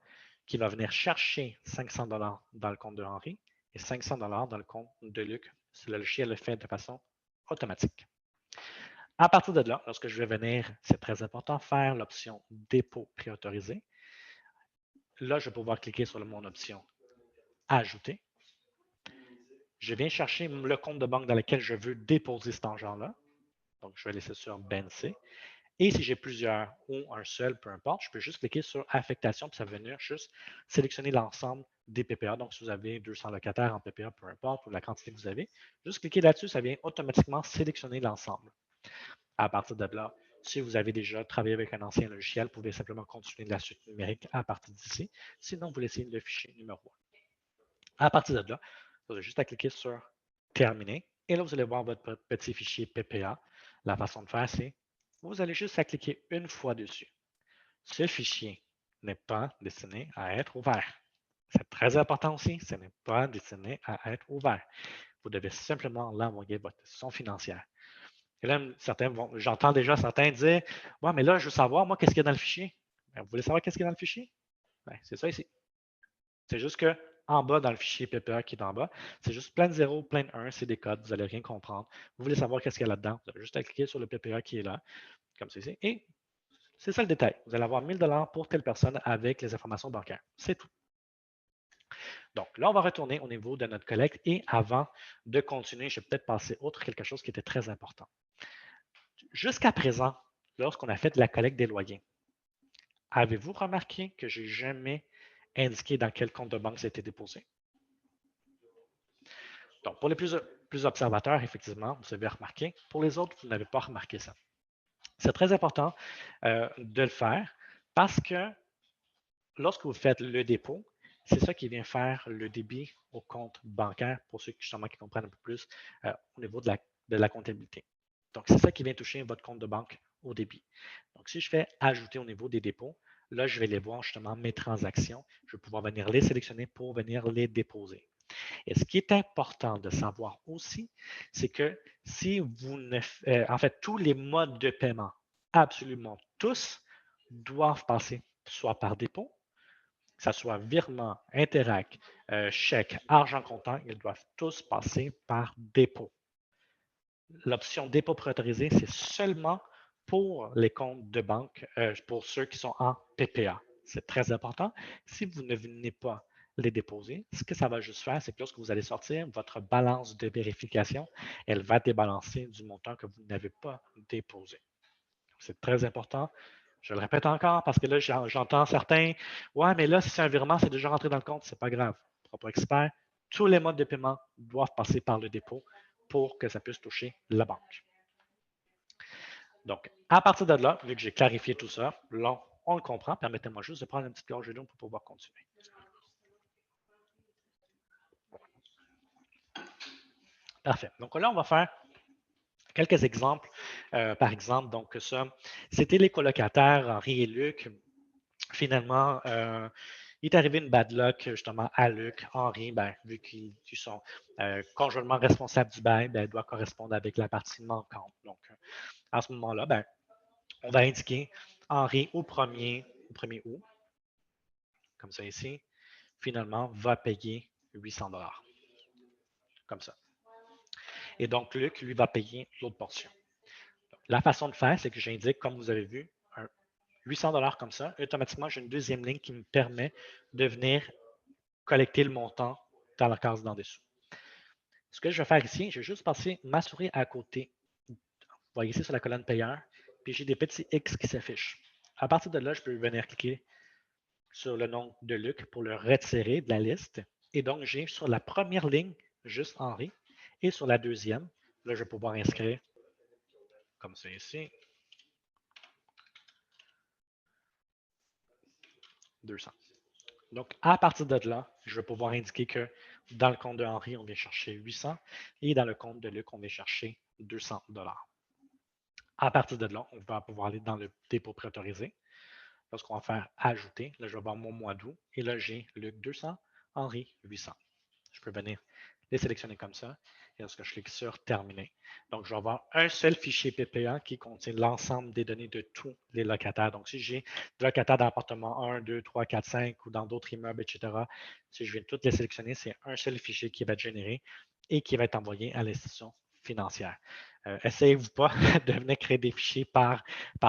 qu'il va venir chercher 500 $ dans le compte de Henri et 500 $ dans le compte de Luc. Le logiciel le fait de façon automatique. À partir de là, lorsque je vais venir, c'est très important, faire l'option dépôt préautorisé. Là, je vais pouvoir cliquer sur mon option ajouter. Je viens chercher le compte de banque dans lequel je veux déposer cet argent-là. Donc, je vais laisser sur BNC. Et si j'ai plusieurs ou un seul, peu importe, je peux juste cliquer sur affectation, puis ça va venir juste sélectionner l'ensemble des PPA. Donc, si vous avez 200 locataires en PPA, peu importe, ou la quantité que vous avez, juste cliquer là-dessus, ça vient automatiquement sélectionner l'ensemble. À partir de là, si vous avez déjà travaillé avec un ancien logiciel, vous pouvez simplement continuer la suite numérique à partir d'ici. Sinon, vous laissez le fichier numéro 1. À partir de là, vous avez juste à cliquer sur Terminer. Et là, vous allez voir votre petit fichier PPA. La façon de faire, c'est vous allez juste à cliquer une fois dessus. Ce fichier n'est pas destiné à être ouvert. C'est très important aussi, ce n'est pas destiné à être ouvert. Vous devez simplement l'envoyer à votre institution financière. Et là, j'entends déjà certains dire ouais, mais là, je veux savoir, moi, qu'est-ce qu'il y a dans le fichier? Bien, vous voulez savoir qu'est-ce qu'il y a dans le fichier? Bien, c'est ça ici. C'est juste que en bas, dans le fichier PPA qui est en bas, c'est juste plein de 0, plein de 1, c'est des codes, vous n'allez rien comprendre. Vous voulez savoir qu'est-ce qu'il y a là-dedans, vous avez juste à cliquer sur le PPA qui est là, comme ceci, et c'est ça le détail. Vous allez avoir 1000 $ pour telle personne avec les informations bancaires. C'est tout. Donc là, on va retourner au niveau de notre collecte et avant de continuer, je vais peut-être passer outre quelque chose qui était très important. Jusqu'à présent, lorsqu'on a fait de la collecte des loyers, avez-vous remarqué que je n'ai jamais indiqué dans quel compte de banque ça a été déposé? Donc, pour les plus observateurs, effectivement, vous avez remarqué. Pour les autres, vous n'avez pas remarqué ça. C'est très important de le faire parce que lorsque vous faites le dépôt, c'est ça qui vient faire le débit au compte bancaire pour ceux justement qui comprennent un peu plus au niveau de la comptabilité. Donc, c'est ça qui vient toucher votre compte de banque au débit. Donc, si je fais ajouter au niveau des dépôts, là, je vais les voir justement mes transactions. Je vais pouvoir venir les sélectionner pour venir les déposer. Et ce qui est important de savoir aussi, c'est que si vous ne en fait, tous les modes de paiement, absolument tous, doivent passer soit par dépôt, que ce soit virement, Interac, chèque, argent comptant, ils doivent tous passer par dépôt. L'option dépôt préautorisé, c'est seulement pour les comptes de banque, pour ceux qui sont en PPA. C'est très important. Si vous ne venez pas les déposer, ce que ça va juste faire, c'est que lorsque vous allez sortir, votre balance de vérification, elle va débalancer du montant que vous n'avez pas déposé. C'est très important. Je le répète encore parce que là, j'entends certains, ouais, mais là, si c'est un virement, c'est déjà rentré dans le compte, c'est pas grave. Proprio Expert, tous les modes de paiement doivent passer par le dépôt pour que ça puisse toucher la banque. Donc, à partir de là, vu que j'ai clarifié tout ça, là, on le comprend. Permettez-moi juste de prendre une petite gorgée d'eau pour pouvoir continuer. Parfait. Donc là, on va faire quelques exemples. Par exemple, donc ça, c'était les colocataires Henri et Luc. Finalement, il est arrivé une bad luck justement à Luc. Henri, ben, vu qu'ils sont conjointement responsables du bail, ben, doit correspondre avec la partie manquante. Donc, à ce moment-là, ben, on va indiquer Henri au 1er août, comme ça ici, finalement, va payer 800 $, comme ça. Et donc, Luc, lui, va payer l'autre portion. La façon de faire, c'est que j'indique, comme vous avez vu, 800 $ comme ça. Automatiquement, j'ai une deuxième ligne qui me permet de venir collecter le montant dans la case d'en dessous. Ce que je vais faire ici, je vais juste passer ma souris à côté. Vous voyez ici sur la colonne payeur, puis j'ai des petits X qui s'affichent. À partir de là, je peux venir cliquer sur le nom de Luc pour le retirer de la liste. Et donc, j'ai sur la première ligne juste Henri et sur la deuxième, là, je vais pouvoir inscrire comme ça ici, 200. Donc, à partir de là, je vais pouvoir indiquer que dans le compte de Henri, on vient chercher 800 et dans le compte de Luc, on vient chercher 200 $. À partir de là, on va pouvoir aller dans le dépôt préautorisé. Lorsqu'on va faire ajouter, là, je vais voir mon mois d'août et là, j'ai Luc 200, Henri 800. Je peux venir les sélectionner comme ça. Et lorsque je clique sur terminer, donc je vais avoir un seul fichier PPA qui contient l'ensemble des données de tous les locataires. Donc, si j'ai des locataires dans l'appartement 1, 2, 3, 4, 5 ou dans d'autres immeubles, etc., si je viens de toutes les sélectionner, c'est un seul fichier qui va être généré et qui va être envoyé à l'institution financière. Essayez-vous pas de venir créer des fichiers par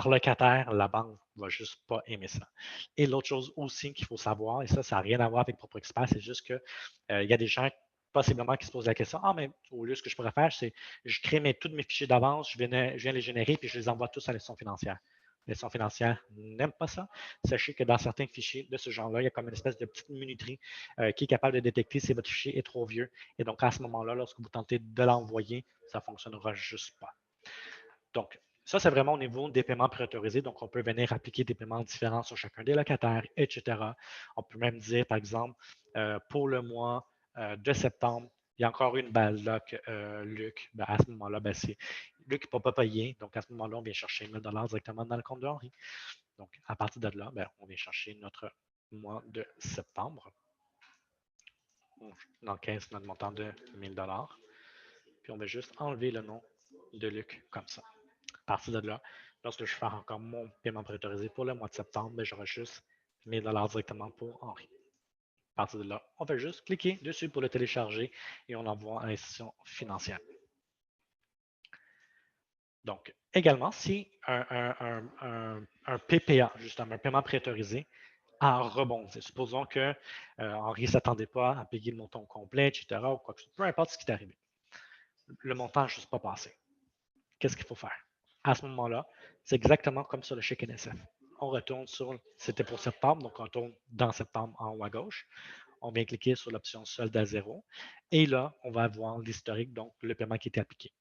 locataire, la banque ne va juste pas aimer ça. Et l'autre chose aussi qu'il faut savoir, et ça n'a rien à voir avec PropoExpert, c'est juste que il y a des gens possiblement qui se posent la question, ah, mais au lieu, ce que je pourrais faire, c'est je crée tous mes fichiers d'avance, je viens les générer, puis je les envoie tous à l'institution financière. L'institution financière n'aime pas ça. Sachez que dans certains fichiers de ce genre-là, il y a comme une espèce de petite minuterie qui est capable de détecter si votre fichier est trop vieux. Et donc, à ce moment-là, lorsque vous tentez de l'envoyer, ça ne fonctionnera juste pas. Donc, ça, c'est vraiment au niveau des paiements préautorisés. Donc, on peut venir appliquer des paiements différents sur chacun des locataires, etc. On peut même dire, par exemple, pour le mois de septembre, il y a encore une balle Luc. Ben, à ce moment-là, ben, c'est Luc qui ne peut pas payer. Donc, à ce moment-là, on vient chercher 1 000 $ directement dans le compte de Henri. Donc, à partir de là, ben, on vient chercher notre mois de septembre. On encaisse notre montant de 1 000 $. Puis, on va juste enlever le nom de Luc comme ça. À partir de là, lorsque je fais encore mon paiement préautorisé pour le mois de septembre, ben, j'aurai juste 1 000 $ directement pour Henri. À partir de là, on va juste cliquer dessus pour le télécharger et on l'envoie à l'institution financière. Donc, également, si un PPA, justement, un paiement préautorisé, a rebondi, supposons que Henri ne s'attendait pas à payer le montant complet, etc., ou quoi que ce soit, peu importe ce qui est arrivé, le montant n'a juste pas passé. Qu'est-ce qu'il faut faire? À ce moment-là, c'est exactement comme sur le chèque NSF. On retourne sur, c'était pour septembre, donc on retourne dans septembre en haut à gauche. On vient cliquer sur l'option solde à zéro. Et là, on va voir l'historique, donc le paiement qui était appliqué.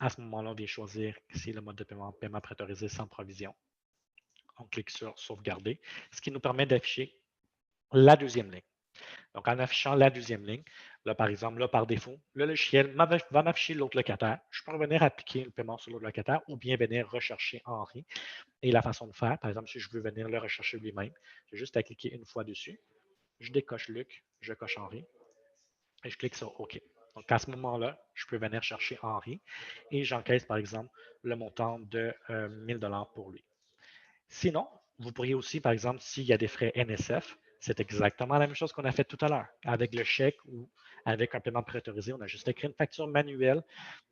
À ce moment-là, on vient choisir ici le mode de paiement préautorisé sans provision. On clique sur sauvegarder, ce qui nous permet d'afficher la deuxième ligne. Donc, en affichant la deuxième ligne, là, par exemple, là, par défaut, le logiciel va m'afficher l'autre locataire. Je peux venir appliquer le paiement sur l'autre locataire ou bien venir rechercher Henri. Et la façon de faire, par exemple, si je veux venir le rechercher lui-même, j'ai juste à cliquer une fois dessus. Je décoche Luc, je coche Henri et je clique sur OK. Donc, à ce moment-là, je peux venir chercher Henri et j'encaisse, par exemple, le montant de 1 000 $ pour lui. Sinon, vous pourriez aussi, par exemple, s'il y a des frais NSF, c'est exactement la même chose qu'on a fait tout à l'heure. Avec le chèque ou avec un paiement préautorisé, on a juste écrit une facture manuelle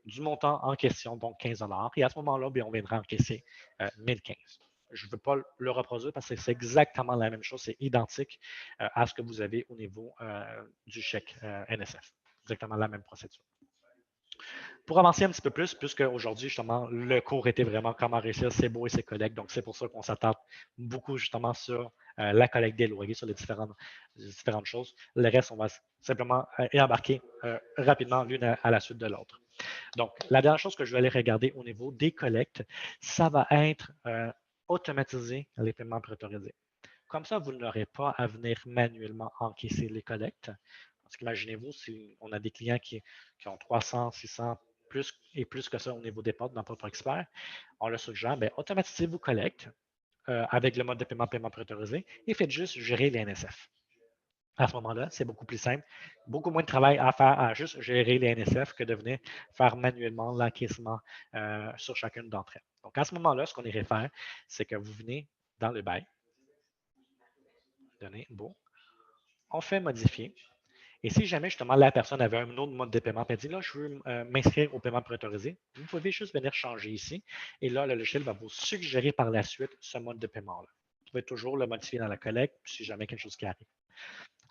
du montant en question, donc 15 $. Et à ce moment-là, on viendra encaisser 1015. Je ne veux pas le reproduire parce que c'est exactement la même chose, c'est identique à ce que vous avez au niveau du chèque NSF. Exactement la même procédure. Pour avancer un petit peu plus, puisque aujourd'hui, justement, le cours était vraiment comment réussir ses baux et ses collectes. Donc, c'est pour ça qu'on s'attarde beaucoup, justement, sur la collecte des loyers, sur les différentes choses. Le reste, on va simplement embarquer rapidement l'une à la suite de l'autre. Donc, la dernière chose que je vais aller regarder au niveau des collectes, ça va être automatiser les paiements préautorisés. Comme ça, vous n'aurez pas à venir manuellement encaisser les collectes. Parce qu'imaginez-vous, si on a des clients qui ont 300, 600, plus que ça au niveau des portes dans Propre Expert, on leur suggère, bien, automatisez vos collectes avec le mode de paiement préautorisé et faites juste gérer les NSF. À ce moment-là, c'est beaucoup plus simple. Beaucoup moins de travail à faire à juste gérer les NSF que de venir faire manuellement l'encaissement sur chacune d'entre elles. Donc, à ce moment-là, ce qu'on irait faire, c'est que vous venez dans le bail, donner beau, on fait modifier. Et si jamais justement la personne avait un autre mode de paiement, puis elle dit là, je veux m'inscrire au paiement préautorisé, vous pouvez juste venir changer ici. Et là, le logiciel va vous suggérer par la suite ce mode de paiement-là. Vous pouvez toujours le modifier dans la collecte si jamais quelque chose qui arrive.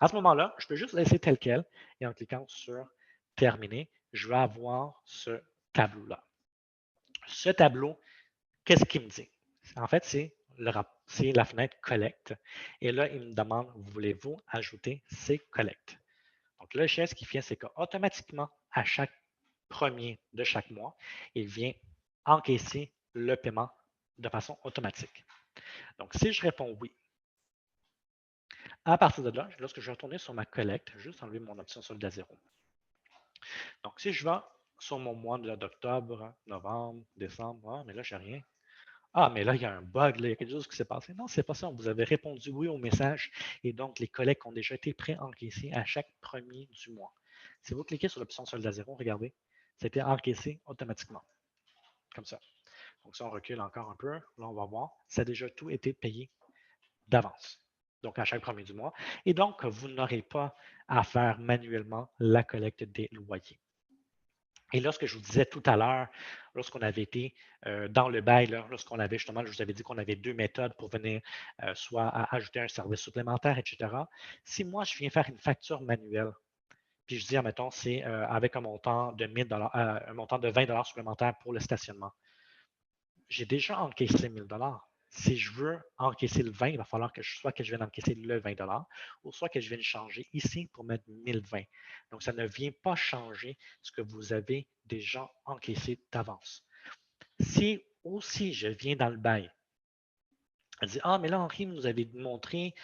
À ce moment-là, je peux juste laisser tel quel et en cliquant sur terminer, je vais avoir ce tableau-là. Ce tableau, qu'est-ce qu'il me dit? En fait, c'est la fenêtre collecte. Et là, il me demande, voulez-vous ajouter ces collectes? Donc, le logiciel, ce qu'il fait, c'est qu'automatiquement, à chaque premier de chaque mois, il vient encaisser le paiement de façon automatique. Donc, si je réponds oui, à partir de là, lorsque je vais retourner sur ma collecte, juste enlever mon option solde à zéro. Donc, si je vais sur mon mois d'octobre, novembre, décembre, mais là, je n'ai rien. Ah, mais là, il y a un bug, là, il y a quelque chose qui s'est passé. Non, ce n'est pas ça. Vous avez répondu oui au message et donc les collectes ont déjà été pré-encaissés à chaque premier du mois. Si vous cliquez sur l'option solde à zéro, regardez, c'était encaissé automatiquement, comme ça. Donc, si on recule encore un peu, là, on va voir, ça a déjà tout été payé d'avance. Donc, à chaque premier du mois. Et donc, vous n'aurez pas à faire manuellement la collecte des loyers. Et là, ce que je vous disais tout à l'heure, lorsqu'on avait été dans le bail, lorsqu'on avait justement, je vous avais dit qu'on avait deux méthodes pour venir soit ajouter un service supplémentaire, etc. Si moi, je viens faire une facture manuelle, puis je dis, admettons, c'est avec un montant de 1000 un montant de 20 supplémentaires pour le stationnement. J'ai déjà encaissé 1000 dollars. Si je veux encaisser le 20, il va falloir que soit que je vienne encaisser le 20 ou soit que je vienne changer ici pour mettre 1020. Donc, ça ne vient pas changer ce que vous avez déjà encaissé d'avance. Si aussi je viens dans le bail, elle dit, ah, mais là, Henri nous avait montré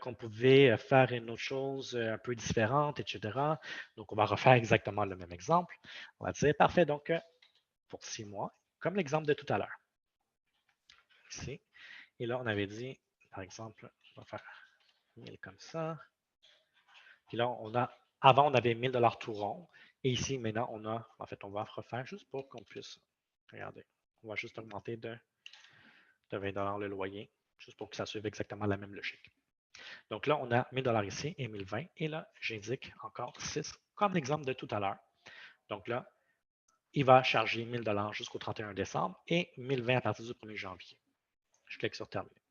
qu'on pouvait faire une autre chose un peu différente, etc. Donc, on va refaire exactement le même exemple. On va dire, parfait, donc pour 6 mois, comme l'exemple de tout à l'heure. Ici. Et là, on avait dit, par exemple, on va faire 1000 comme ça. Puis là, avant, on avait 1000 tout rond. Et ici, maintenant, en fait, on va refaire juste pour qu'on puisse, regarder, on va juste augmenter de 20 le loyer, juste pour que ça suive exactement la même logique. Donc là, on a 1000 ici et 1020. Et là, j'indique encore 6, comme l'exemple de tout à l'heure. Donc là, il va charger 1000 jusqu'au 31 décembre et 1020 à partir du 1er janvier. Je clique sur terminer.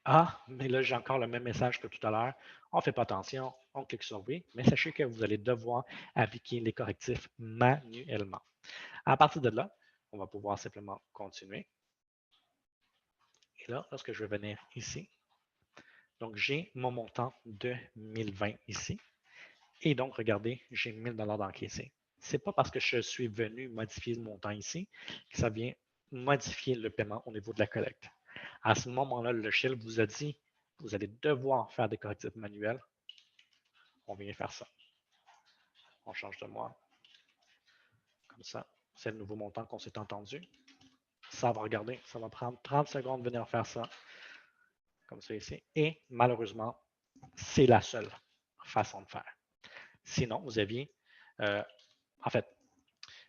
Ah, mais là, j'ai encore le même message que tout à l'heure. On ne fait pas attention, on clique sur oui, mais sachez que vous allez devoir appliquer les correctifs manuellement. À partir de là, on va pouvoir simplement continuer. Et là, lorsque je vais venir ici, donc j'ai mon montant de 1020 ici. Et donc, regardez, j'ai 1000 d'encaissé. Ce n'est pas parce que je suis venu modifier le montant ici que ça vient modifier le paiement au niveau de la collecte. À ce moment-là, le logiciel vous a dit, vous allez devoir faire des correctifs manuels. On vient faire ça. On change de mois. Comme ça, c'est le nouveau montant qu'on s'est entendu. Ça va regarder, ça va prendre 30 secondes de venir faire ça. Comme ça ici. Et malheureusement, c'est la seule façon de faire. Sinon, vous aviez, en fait,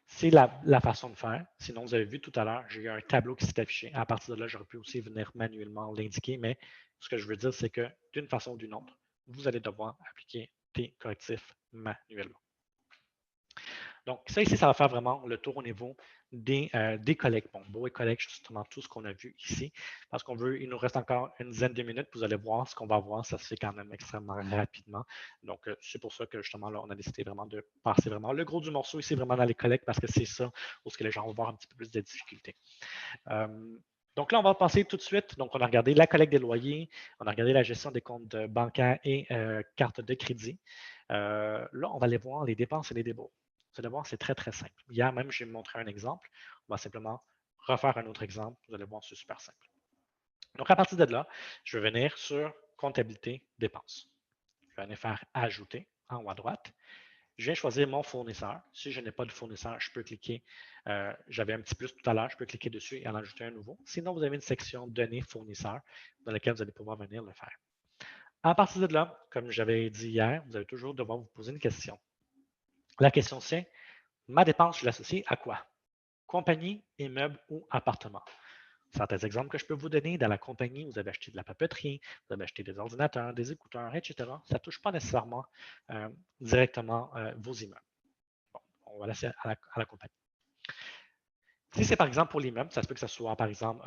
c'est la façon de faire. Sinon, vous avez vu tout à l'heure, j'ai eu un tableau qui s'est affiché. À partir de là, j'aurais pu aussi venir manuellement l'indiquer, mais ce que je veux dire, c'est que d'une façon ou d'une autre, vous allez devoir appliquer des correctifs manuellement. Donc, ça ici, ça va faire vraiment le tour au niveau des collègues. Bon, beau et collègues, justement, tout ce qu'on a vu ici. Parce qu'on veut, il nous reste encore une dizaine de minutes. Vous allez voir ce qu'on va voir. Ça se fait quand même extrêmement rapidement. Donc, c'est pour ça que justement, là, on a décidé vraiment de passer vraiment le gros du morceau ici, vraiment dans les collègues, parce que c'est ça où ce que les gens vont avoir un petit peu plus de difficultés. Donc là, on va passer tout de suite. Donc, on a regardé la collecte des loyers, on a regardé la gestion des comptes bancaires et cartes de crédit. Là, on va aller voir les dépenses et les débours. Vous allez voir, c'est très, très simple. Hier même, j'ai montré un exemple. On va simplement refaire un autre exemple. Vous allez voir, c'est super simple. Donc, à partir de là, je vais venir sur comptabilité dépenses. Je vais venir faire ajouter en haut à droite. Je viens choisir mon fournisseur. Si je n'ai pas de fournisseur, je peux cliquer. J'avais un petit plus tout à l'heure, je peux cliquer dessus et en ajouter un nouveau. Sinon, vous avez une section données fournisseurs dans laquelle vous allez pouvoir venir le faire. À partir de là, comme j'avais dit hier, vous allez toujours devoir vous poser une question. La question c'est, ma dépense, je l'associe à quoi? Compagnie, immeuble ou appartement? Certains exemples que je peux vous donner, dans la compagnie, vous avez acheté de la papeterie, vous avez acheté des ordinateurs, des écouteurs, etc. Ça ne touche pas nécessairement directement vos immeubles. Bon, on va laisser à la compagnie. Si c'est par exemple pour l'immeuble, ça se peut que ce soit par exemple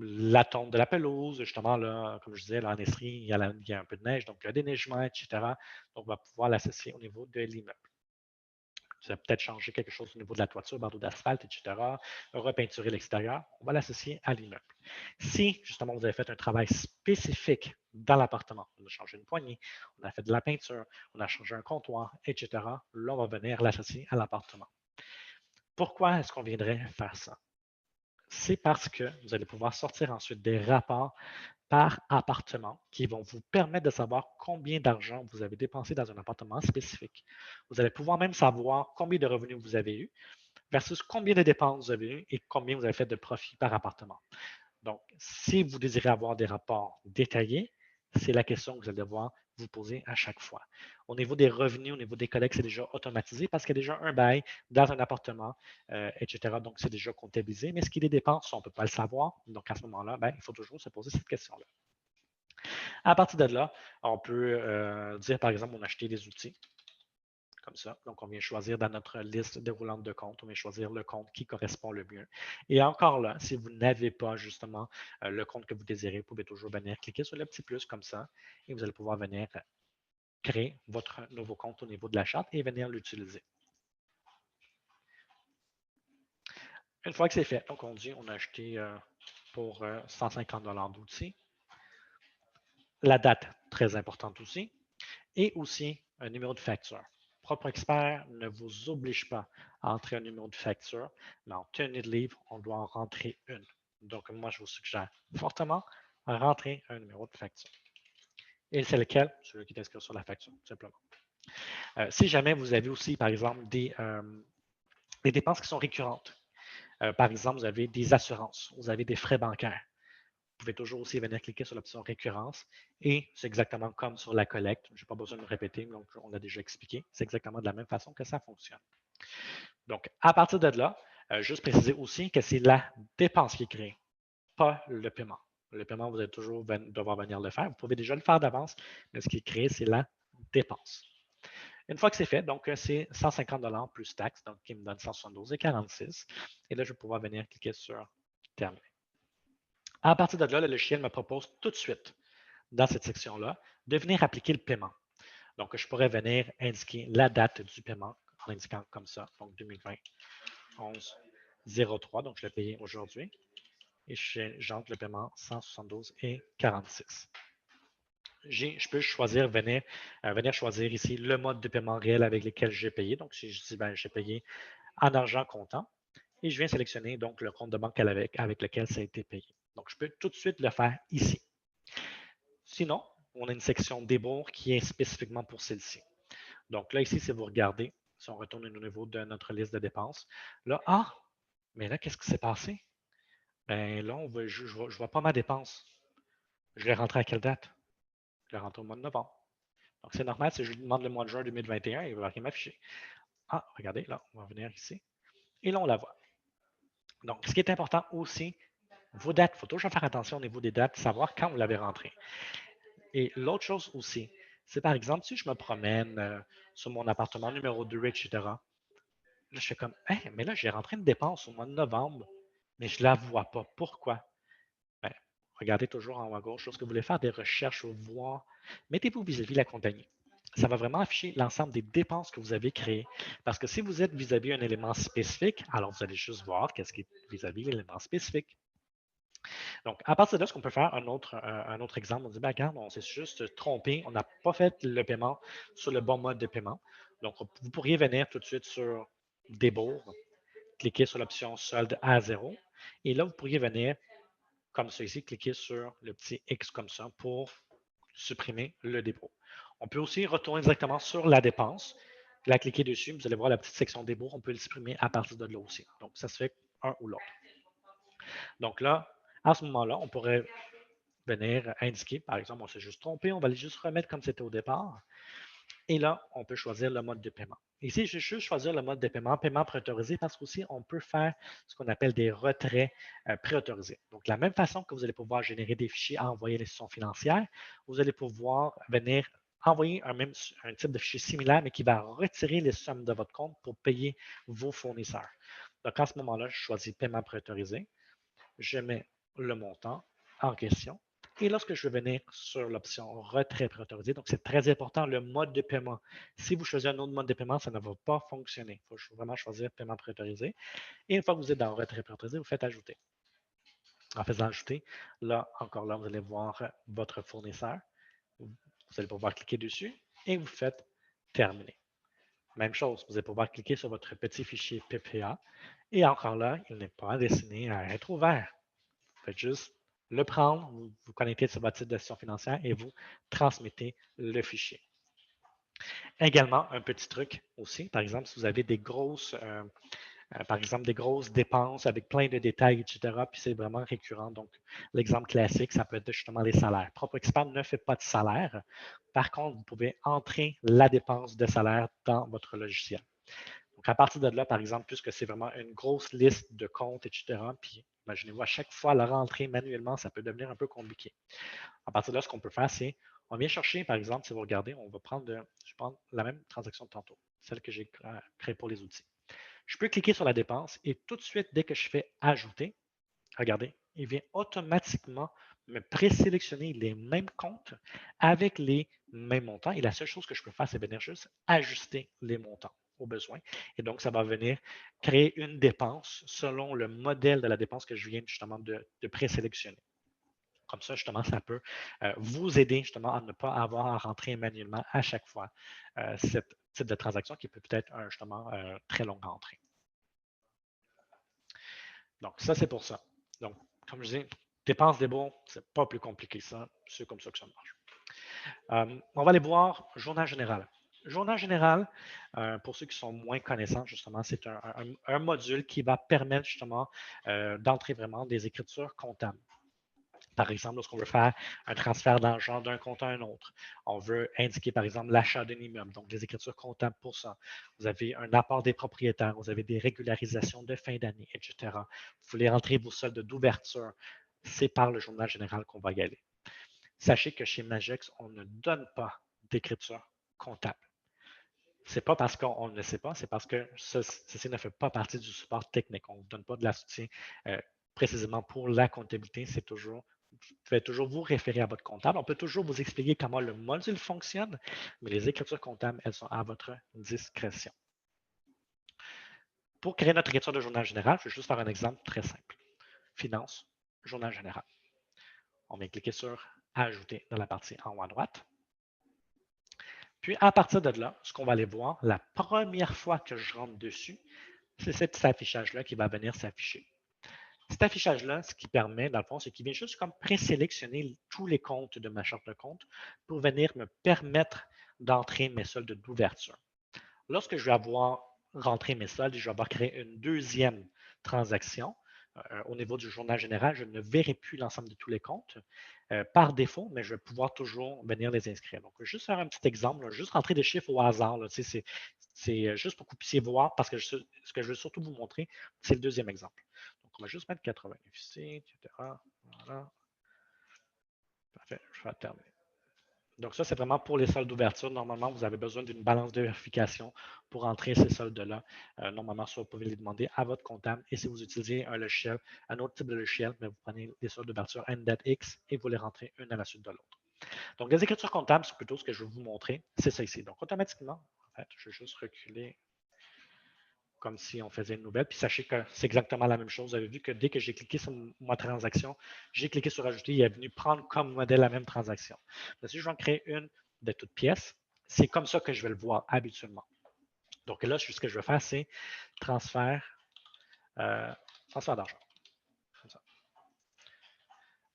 la tonte de la pelouse, justement, là, comme je disais, là, en Estrie, il y a un peu de neige, donc il y a déneigement, etc. Donc, on va pouvoir l'associer au niveau de l'immeuble. Ça va peut-être changer quelque chose au niveau de la toiture, bardeau d'asphalte, etc. Repeinturer l'extérieur, on va l'associer à l'immeuble. Si, justement, vous avez fait un travail spécifique dans l'appartement, on a changé une poignée, on a fait de la peinture, on a changé un comptoir, etc., là, on va venir l'associer à l'appartement. Pourquoi est-ce qu'on viendrait faire ça? C'est parce que vous allez pouvoir sortir ensuite des rapports par appartement qui vont vous permettre de savoir combien d'argent vous avez dépensé dans un appartement spécifique. Vous allez pouvoir même savoir combien de revenus vous avez eu versus combien de dépenses vous avez eu et combien vous avez fait de profit par appartement. Donc, si vous désirez avoir des rapports détaillés, c'est la question que vous allez devoir vous poser à chaque fois. Au niveau des revenus, au niveau des collègues, c'est déjà automatisé parce qu'il y a déjà un bail dans un appartement, etc. Donc, c'est déjà comptabilisé. Mais ce qui est des dépenses, on ne peut pas le savoir. Donc, à ce moment-là, il faut toujours se poser cette question-là. À partir de là, on peut dire, par exemple, on a acheté des outils comme ça. Donc, on vient choisir dans notre liste déroulante de comptes, on vient choisir le compte qui correspond le mieux. Et encore là, si vous n'avez pas justement le compte que vous désirez, vous pouvez toujours venir cliquer sur le petit plus comme ça et vous allez pouvoir venir créer votre nouveau compte au niveau de la charte et venir l'utiliser. Une fois que c'est fait, donc on dit on a acheté pour 150 $ d'outils. La date, très importante aussi. Et aussi un numéro de facture. Propre Expert ne vous oblige pas à entrer un numéro de facture, mais en tenue de livre, on doit en rentrer une. Donc, moi, je vous suggère fortement de rentrer un numéro de facture. Et c'est lequel? Celui qui est inscrit sur la facture, tout simplement. Si jamais vous avez aussi, par exemple, des dépenses qui sont récurrentes, par exemple, vous avez des assurances, vous avez des frais bancaires, vous pouvez toujours aussi venir cliquer sur l'option récurrence et c'est exactement comme sur la collecte. Je n'ai pas besoin de me répéter, donc on l'a déjà expliqué. C'est exactement de la même façon que ça fonctionne. Donc, à partir de là, juste préciser aussi que c'est la dépense qui est créée, pas le paiement. Le paiement, vous allez toujours devoir venir le faire. Vous pouvez déjà le faire d'avance, mais ce qui est créé, c'est la dépense. Une fois que c'est fait, donc c'est 150 $ plus taxes, donc qui me donne 172,46. Et là, je vais pouvoir venir cliquer sur terminer. À partir de là, le logiciel me propose tout de suite, dans cette section-là, de venir appliquer le paiement. Donc, je pourrais venir indiquer la date du paiement en indiquant comme ça, donc 2020, 11-03, donc je l'ai payé aujourd'hui. Et j'entre le paiement 172,46. Je peux choisir, venir choisir ici le mode de paiement réel avec lequel j'ai payé. Donc, si je dis, j'ai payé en argent comptant, et je viens sélectionner donc le compte de banque avec lequel ça a été payé. Donc, je peux tout de suite le faire ici. Sinon, on a une section débours qui est spécifiquement pour celle-ci. Donc là, ici, si vous regardez, si on retourne au niveau de notre liste de dépenses, là, mais là, qu'est-ce qui s'est passé? Bien là, je ne vois pas ma dépense. Je l'ai rentré à quelle date? Je l'ai rentré au mois de novembre. Donc, c'est normal, si je lui demande le mois de juin 2021, il ne va rien m'afficher. Regardez, là, on va venir ici. Et là, on la voit. Donc, ce qui est important aussi, vos dates, il faut toujours faire attention au niveau des dates, savoir quand vous l'avez rentré. Et l'autre chose aussi, c'est par exemple, si je me promène sur mon appartement numéro 2, etc., Là, je suis comme, hey, mais là, j'ai rentré une dépense au mois de novembre, mais je ne la vois pas. Pourquoi? Ben, regardez toujours en haut à gauche. Lorsque vous voulez faire des recherches ou voir, mettez-vous vis-à-vis de la compagnie. Ça va vraiment afficher l'ensemble des dépenses que vous avez créées. Parce que si vous êtes vis-à-vis un élément spécifique, alors vous allez juste voir qu'est-ce qui est vis-à-vis l'élément spécifique. Donc, à partir de là, ce qu'on peut faire, un autre exemple, on dit, ben, regarde, on s'est juste trompé, on n'a pas fait le paiement sur le bon mode de paiement. Donc, vous pourriez venir tout de suite sur Débours, cliquer sur l'option solde à zéro. Et là, vous pourriez venir, comme ça ici, cliquer sur le petit X comme ça pour supprimer le dépôt. On peut aussi retourner directement sur la dépense. Puis là, cliquer dessus, vous allez voir la petite section dépôt. On peut le supprimer à partir de là aussi. Donc, ça se fait un ou l'autre. Donc là, à ce moment-là, on pourrait venir indiquer, par exemple, on s'est juste trompé, on va juste remettre comme c'était au départ. Et là, on peut choisir le mode de paiement. Ici, je vais juste choisir le mode de paiement préautorisé, parce qu'aussi, on peut faire ce qu'on appelle des retraits préautorisés. Donc, de la même façon que vous allez pouvoir générer des fichiers à envoyer à l'institution financière, vous allez pouvoir venir envoyer un type de fichier similaire, mais qui va retirer les sommes de votre compte pour payer vos fournisseurs. Donc, à ce moment-là, je choisis paiement préautorisé. Je mets le montant en question. Et lorsque je vais venir sur l'option retrait préautorisé, donc c'est très important, le mode de paiement. Si vous choisissez un autre mode de paiement, ça ne va pas fonctionner. Il faut vraiment choisir paiement préautorisé. Et une fois que vous êtes dans retrait préautorisé, vous faites ajouter. En faisant ajouter, là, encore là, vous allez voir votre fournisseur. Vous allez pouvoir cliquer dessus et vous faites terminer. Même chose, vous allez pouvoir cliquer sur votre petit fichier PPA. Et encore là, il n'est pas destiné à être ouvert. Vous faites juste le prendre, vous vous connectez sur votre site de gestion financière et vous transmettez le fichier. Également, un petit truc aussi, par exemple, si vous avez des grosses, par exemple, des grosses dépenses avec plein de détails, etc., puis c'est vraiment récurrent. Donc, l'exemple classique, ça peut être justement les salaires. PropoExpert ne fait pas de salaire. Par contre, vous pouvez entrer la dépense de salaire dans votre logiciel. Donc, à partir de là, par exemple, puisque c'est vraiment une grosse liste de comptes, etc., puis imaginez-vous, à chaque fois, la rentrer manuellement, ça peut devenir un peu compliqué. À partir de là, ce qu'on peut faire, c'est, on vient chercher, par exemple, si vous regardez, on va prendre, je prends la même transaction de tantôt, celle que j'ai créée pour les outils. Je peux cliquer sur la dépense et tout de suite, dès que je fais ajouter, regardez, il vient automatiquement me présélectionner les mêmes comptes avec les mêmes montants. Et la seule chose que je peux faire, c'est venir juste ajuster les montants au besoin. Et donc, ça va venir créer une dépense selon le modèle de la dépense que je viens justement de présélectionner. Comme ça, justement, ça peut vous aider justement à ne pas avoir à rentrer manuellement à chaque fois ce type de transaction qui peut être justement très longue à entrer. Donc, ça, c'est pour ça. Donc, comme je dis, dépenses des bons, c'est pas plus compliqué que ça. C'est comme ça que ça marche. On va aller voir journal général. Journal général, pour ceux qui sont moins connaissants, justement, c'est un module qui va permettre justement d'entrer vraiment des écritures comptables. Par exemple, lorsqu'on veut faire un transfert d'argent d'un compte à un autre, on veut indiquer, par exemple, l'achat d'un immeuble, donc des écritures comptables pour ça. Vous avez un apport des propriétaires, vous avez des régularisations de fin d'année, etc. Vous voulez rentrer vos soldes d'ouverture. C'est par le journal général qu'on va y aller. Sachez que chez Magex, on ne donne pas d'écriture comptable. Ce n'est pas parce qu'on ne le sait pas, c'est parce que ceci ne fait pas partie du support technique. On ne donne pas de la soutien précisément pour la comptabilité. C'est toujours vous pouvez toujours vous référer à votre comptable. On peut toujours vous expliquer comment le module fonctionne, mais les écritures comptables, elles sont à votre discrétion. Pour créer notre écriture de journal général, je vais juste faire un exemple très simple. Finance, journal général. On vient cliquer sur Ajouter dans la partie en haut à droite. Puis, à partir de là, ce qu'on va aller voir, la première fois que je rentre dessus, c'est cet affichage-là qui va venir s'afficher. Cet affichage-là, ce qui permet, dans le fond, c'est qu'il vient juste comme présélectionner tous les comptes de ma charte de compte pour venir me permettre d'entrer mes soldes d'ouverture. Lorsque je vais avoir rentré mes soldes, je vais avoir créé une deuxième transaction. Au niveau du journal général, je ne verrai plus l'ensemble de tous les comptes par défaut, mais je vais pouvoir toujours venir les inscrire. Donc, je vais juste faire un petit exemple, là, juste rentrer des chiffres au hasard. C'est juste pour que vous puissiez voir, parce que ce que je veux surtout vous montrer, c'est le deuxième exemple. Donc, on va juste mettre 80 ici, etc. Voilà. Parfait, je vais terminer. Donc ça, c'est vraiment pour les soldes d'ouverture. Normalement, vous avez besoin d'une balance de vérification pour entrer ces soldes-là. Normalement, soit vous pouvez les demander à votre comptable. Et si vous utilisez un logiciel, un autre type de logiciel, mais vous prenez les soldes d'ouverture NDATX et vous les rentrez une à la suite de l'autre. Donc, les écritures comptables, c'est plutôt ce que je vais vous montrer. C'est ça ici. Donc, automatiquement, en fait, je vais juste reculer comme si on faisait une nouvelle. Puis sachez que c'est exactement la même chose. Vous avez vu que dès que j'ai cliqué sur ma transaction, j'ai cliqué sur ajouter, il est venu prendre comme modèle la même transaction. Mais si je vais en créer une de toutes pièces, c'est comme ça que je vais le voir habituellement. Donc là, ce que je vais faire, c'est transfert, transfert d'argent.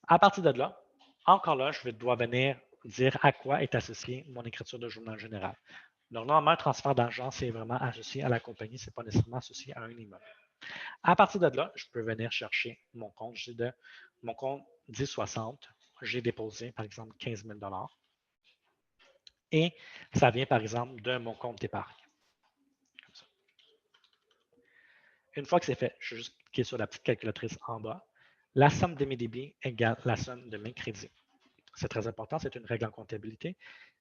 À partir de là, encore là, je dois venir dire à quoi est associée mon écriture de journal général. Donc, normalement, un transfert d'argent, c'est vraiment associé à la compagnie, ce n'est pas nécessairement associé à un immeuble. À partir de là, je peux venir chercher mon compte. J'ai de mon compte 1060. J'ai déposé, par exemple, 15 000 et ça vient, par exemple, de mon compte d'épargne. Une fois que c'est fait, je vais juste cliquer sur la petite calculatrice en bas. La somme de mes débits égale la somme de mes crédits. C'est très important, c'est une règle en comptabilité.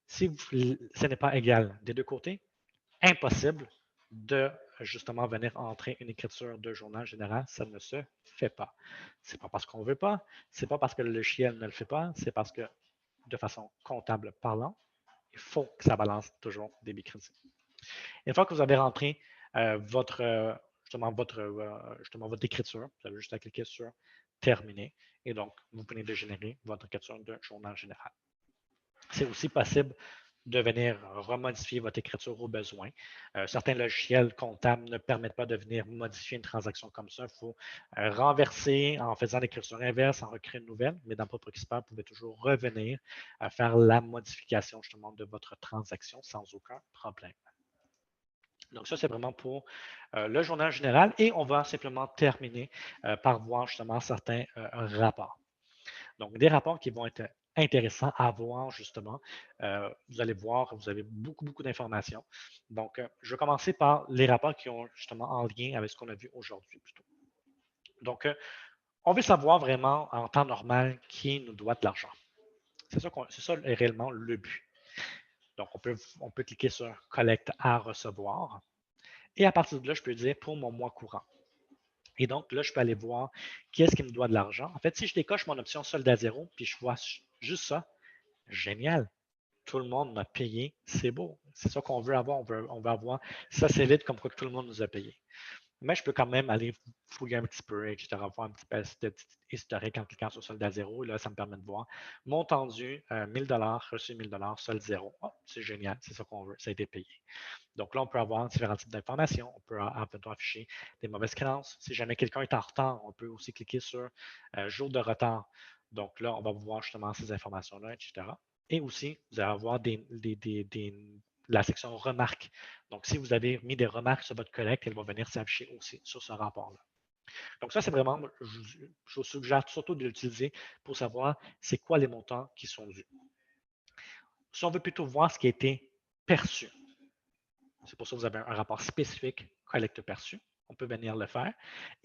Si ce n'est pas égal des deux côtés, impossible de justement venir entrer une écriture de journal général, ça ne se fait pas. Ce n'est pas parce qu'on ne veut pas, ce n'est pas parce que le logiciel ne le fait pas, c'est parce que de façon comptable parlant, il faut que ça balance toujours débit crédit. Une fois que vous avez rentré justement votre écriture, vous avez juste à cliquer sur terminer et donc vous venez de générer votre écriture de journal général. C'est aussi possible de venir remodifier votre écriture au besoin. Certains logiciels comptables ne permettent pas de venir modifier une transaction comme ça. Il faut renverser en faisant l'écriture inverse, en recréer une nouvelle, mais dans Propre Expert, vous pouvez toujours revenir à faire la modification justement de votre transaction sans aucun problème. Donc ça, c'est vraiment pour le journal général et on va simplement terminer par voir justement certains rapports. Donc, des rapports qui vont être intéressants à voir justement. Vous allez voir, vous avez beaucoup d'informations. Donc, je vais commencer par les rapports qui ont justement en lien avec ce qu'on a vu aujourd'hui plutôt. Donc, on veut savoir vraiment en temps normal qui nous doit de l'argent. C'est ça réellement le but. Donc, on peut cliquer sur Collecte à recevoir. Et à partir de là, je peux dire pour mon mois courant. Et donc, là, je peux aller voir qui est-ce qui me doit de l'argent. En fait, si je décoche mon option solde à zéro, puis je vois juste ça, génial. Tout le monde m'a payé. C'est beau. C'est ça qu'on veut avoir. On veut avoir ça, c'est vite comme quoi que tout le monde nous a payé. Mais je peux quand même aller fouiller un petit peu, etc., voir un petit peu de historique en cliquant sur solde à zéro. Là, ça me permet de voir montant dû, 1000 reçu 1000 solde zéro. Oh, c'est génial. C'est ça qu'on veut. Ça a été payé. Donc là, on peut avoir différents types d'informations. On peut afficher des mauvaises créances. Si jamais quelqu'un est en retard, on peut aussi cliquer sur jour de retard. Donc là, on va voir justement ces informations-là, etc. Et aussi, vous allez avoir la section remarques. Donc, si vous avez mis des remarques sur votre collecte, elles vont venir s'afficher aussi sur ce rapport-là. Donc, ça, c'est vraiment, je vous suggère surtout de l'utiliser pour savoir c'est quoi les montants qui sont dus. Si on veut plutôt voir ce qui a été perçu, c'est pour ça que vous avez un rapport spécifique collecte perçue. On peut venir le faire.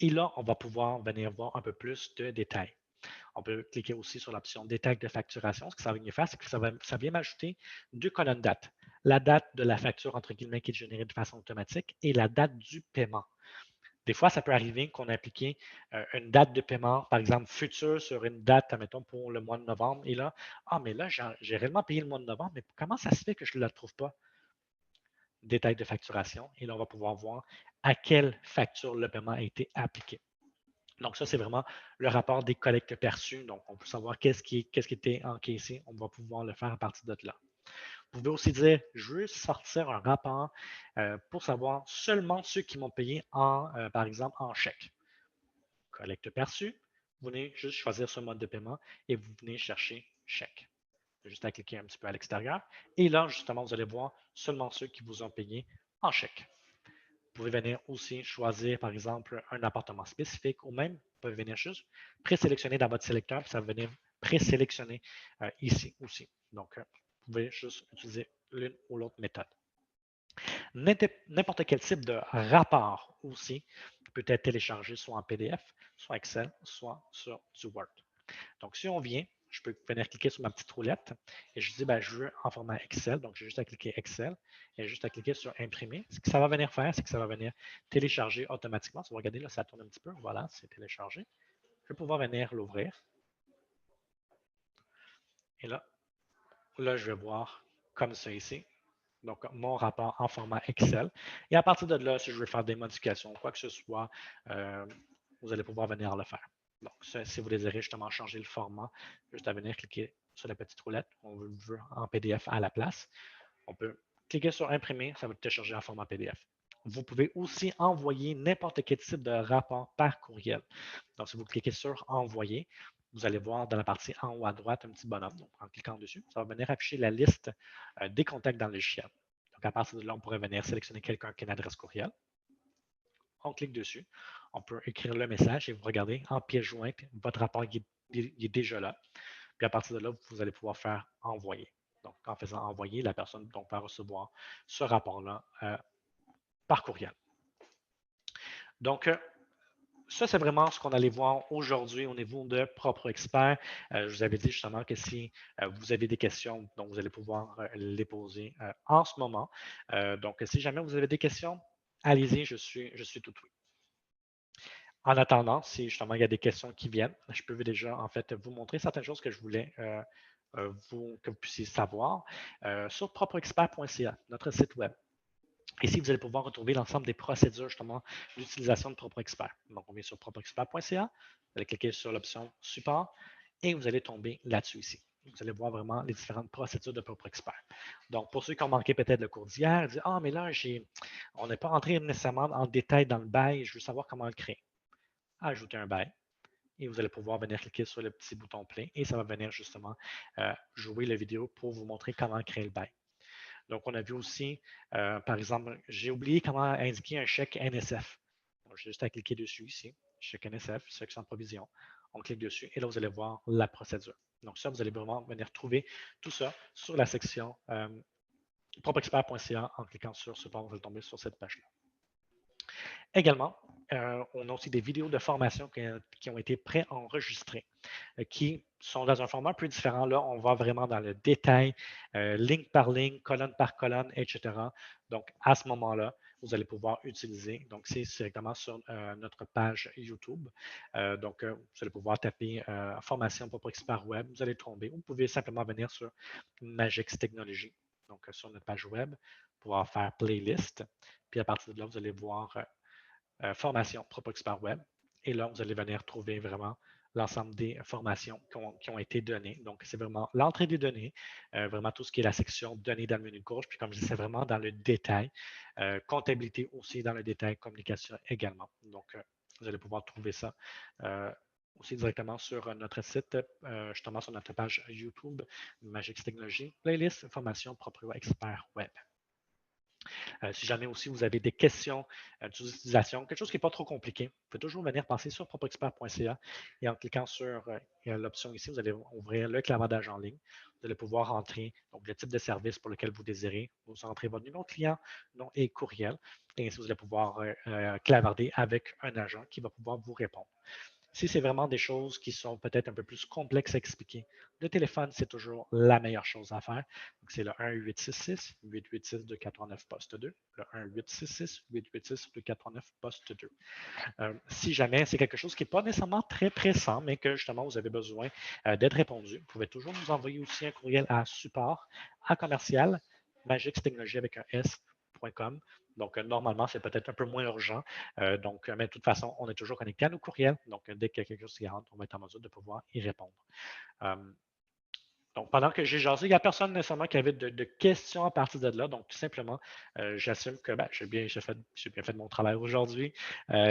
Et là, on va pouvoir venir voir un peu plus de détails. On peut cliquer aussi sur l'option détail de facturation. Ce que ça va venir faire, c'est que ça vient m'ajouter deux colonnes date. La date de la facture, entre guillemets, qui est générée de façon automatique et la date du paiement. Des fois, ça peut arriver qu'on a appliqué une date de paiement, par exemple, future sur une date, admettons, pour le mois de novembre. Et là, mais là, j'ai réellement payé le mois de novembre, mais comment ça se fait que je ne la trouve pas? Détail de facturation. Et là, on va pouvoir voir à quelle facture le paiement a été appliqué. Donc, ça, c'est vraiment le rapport des collectes perçues. Donc, on peut savoir qu'est-ce qui était encaissé. On va pouvoir le faire à partir de là. Vous pouvez aussi dire, je veux sortir un rapport pour savoir seulement ceux qui m'ont payé par exemple, en chèque. Collecte perçue, vous venez juste choisir ce mode de paiement et vous venez chercher chèque. Juste à cliquer un petit peu à l'extérieur. Et là, justement, vous allez voir seulement ceux qui vous ont payé en chèque. Vous pouvez venir aussi choisir, par exemple, un appartement spécifique ou même, vous pouvez venir juste présélectionner dans votre sélecteur, puis ça va venir présélectionner ici aussi. Donc, vous pouvez juste utiliser l'une ou l'autre méthode. N'importe quel type de rapport aussi peut être téléchargé soit en PDF, soit Excel, soit sur du Word. Donc, si on vient, je peux venir cliquer sur ma petite roulette et je dis, ben, je veux en format Excel. Donc, j'ai juste à cliquer Excel et juste à cliquer sur imprimer. Ce que ça va venir faire, c'est que ça va venir télécharger automatiquement. Si vous regardez, là, ça tourne un petit peu. Voilà, c'est téléchargé. Je vais pouvoir venir l'ouvrir. Et là, je vais voir comme ça ici. Donc, mon rapport en format Excel. Et à partir de là, si je veux faire des modifications, quoi que ce soit, vous allez pouvoir venir le faire. Donc, si vous désirez justement changer le format, juste à venir cliquer sur la petite roulette. On veut en PDF à la place. On peut cliquer sur imprimer, ça va télécharger en format PDF. Vous pouvez aussi envoyer n'importe quel type de rapport par courriel. Donc, si vous cliquez sur envoyer, vous allez voir dans la partie en haut à droite un petit bonhomme. Donc, en cliquant dessus, ça va venir afficher la liste des contacts dans le logiciel. Donc, à partir de là, on pourrait venir sélectionner quelqu'un qui a une adresse courriel. On clique dessus. On peut écrire le message et vous regardez en pièce jointe, votre rapport il est déjà là. Puis à partir de là, vous allez pouvoir faire envoyer. Donc, en faisant envoyer, la personne donc, va recevoir ce rapport-là par courriel. Donc, ça, c'est vraiment ce qu'on allait voir aujourd'hui au niveau de Propre Expert. Je vous avais dit justement que si vous avez des questions, donc vous allez pouvoir les poser en ce moment. Donc, si jamais vous avez des questions, allez-y, je suis tout oui. En attendant, si justement il y a des questions qui viennent, je peux déjà en fait vous montrer certaines choses que je voulais que vous puissiez savoir sur propreexpert.ca, notre site web. Ici, vous allez pouvoir retrouver l'ensemble des procédures justement d'utilisation de PropreExpert. Donc, on vient sur propreexpert.ca, vous allez cliquer sur l'option support et vous allez tomber là-dessus ici. Vous allez voir vraiment les différentes procédures de PropreExpert. Donc, pour ceux qui ont manqué peut-être le cours d'hier, ils disent ah, mais là, on n'est pas rentré nécessairement en détail dans le bail, je veux savoir comment le créer. Ajouter un bail. Et vous allez pouvoir venir cliquer sur le petit bouton plein et ça va venir justement jouer la vidéo pour vous montrer comment créer le bail. Donc, on a vu aussi, par exemple, j'ai oublié comment indiquer un chèque NSF. J'ai juste à cliquer dessus ici, chèque NSF, section de provision. On clique dessus et là, vous allez voir la procédure. Donc, ça, vous allez vraiment venir trouver tout ça sur la section propreexpert.ca en cliquant sur support, vous allez tomber sur cette page-là. Également, on a aussi des vidéos de formation qui ont été préenregistrées, qui sont dans un format un peu différent. Là, on va vraiment dans le détail, ligne par ligne, colonne par colonne, etc. Donc, à ce moment-là, vous allez pouvoir utiliser. Donc, c'est directement sur notre page YouTube. Donc, vous allez pouvoir taper formation pour expert web. Vous allez tomber. Vous pouvez simplement venir sur Magix Technologies. Donc, sur notre page web, pouvoir faire playlist. Puis, à partir de là, vous allez voir formation Propre Expert Web. Et là, vous allez venir trouver vraiment l'ensemble des formations qui ont été données. Donc, c'est vraiment l'entrée des données, vraiment tout ce qui est la section données dans le menu de gauche. Puis, comme je dis, c'est vraiment dans le détail. Comptabilité aussi dans le détail, communication également. Donc, vous allez pouvoir trouver ça aussi directement sur notre site, justement sur notre page YouTube, Magix Technologies, playlist, formation Propre Expert Web. Si jamais aussi vous avez des questions d'utilisation, quelque chose qui n'est pas trop compliqué, vous pouvez toujours venir passer sur propreexpert.ca et en cliquant sur l'option ici, vous allez ouvrir le clavardage en ligne. Vous allez pouvoir entrer donc, le type de service pour lequel vous désirez. Vous entrez votre numéro de client, nom et courriel. Et ainsi, vous allez pouvoir clavarder avec un agent qui va pouvoir vous répondre. Si c'est vraiment des choses qui sont peut-être un peu plus complexes à expliquer, le téléphone, c'est toujours la meilleure chose à faire. C'est le 1-866-886-289 poste 2, le 1-866-886-289 poste 2. Si jamais c'est quelque chose qui n'est pas nécessairement très pressant, mais que justement vous avez besoin d'être répondu, vous pouvez toujours nous envoyer aussi un courriel à support, à commercial, magixtechnologie avec un S.com. Donc, normalement, c'est peut-être un peu moins urgent. Mais de toute façon, on est toujours connecté à nos courriels. Donc, dès qu'il y a quelque chose qui rentre, on va être en mesure de pouvoir y répondre. Donc, pendant que j'ai jasé, il n'y a personne nécessairement qui avait de questions à partir de là. Donc, tout simplement, j'assume que j'ai bien fait mon travail aujourd'hui.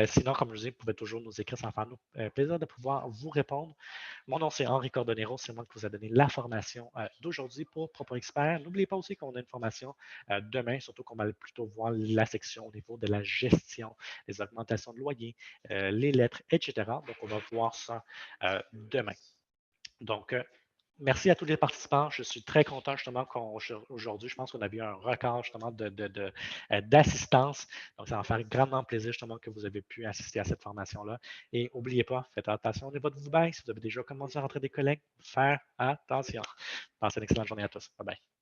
Sinon, comme je vous dis, vous pouvez toujours nous écrire, ça va faire nous plaisir de pouvoir vous répondre. Mon nom, c'est Henri Cordonero. C'est moi qui vous ai donné la formation d'aujourd'hui pour Propre Expert. N'oubliez pas aussi qu'on a une formation demain, surtout qu'on va plutôt voir la section au niveau de la gestion, les augmentations de loyer, les lettres, etc. Donc, on va voir ça demain. Donc, Merci à tous les participants. Je suis très content justement qu'aujourd'hui, je pense qu'on a eu un record justement d'assistance. Donc, ça va me faire grandement plaisir justement que vous avez pu assister à cette formation-là. Et n'oubliez pas, faites attention au niveau de vous. Si vous avez déjà commencé à rentrer des collègues, faire attention. Passez une excellente journée à tous. Bye bye.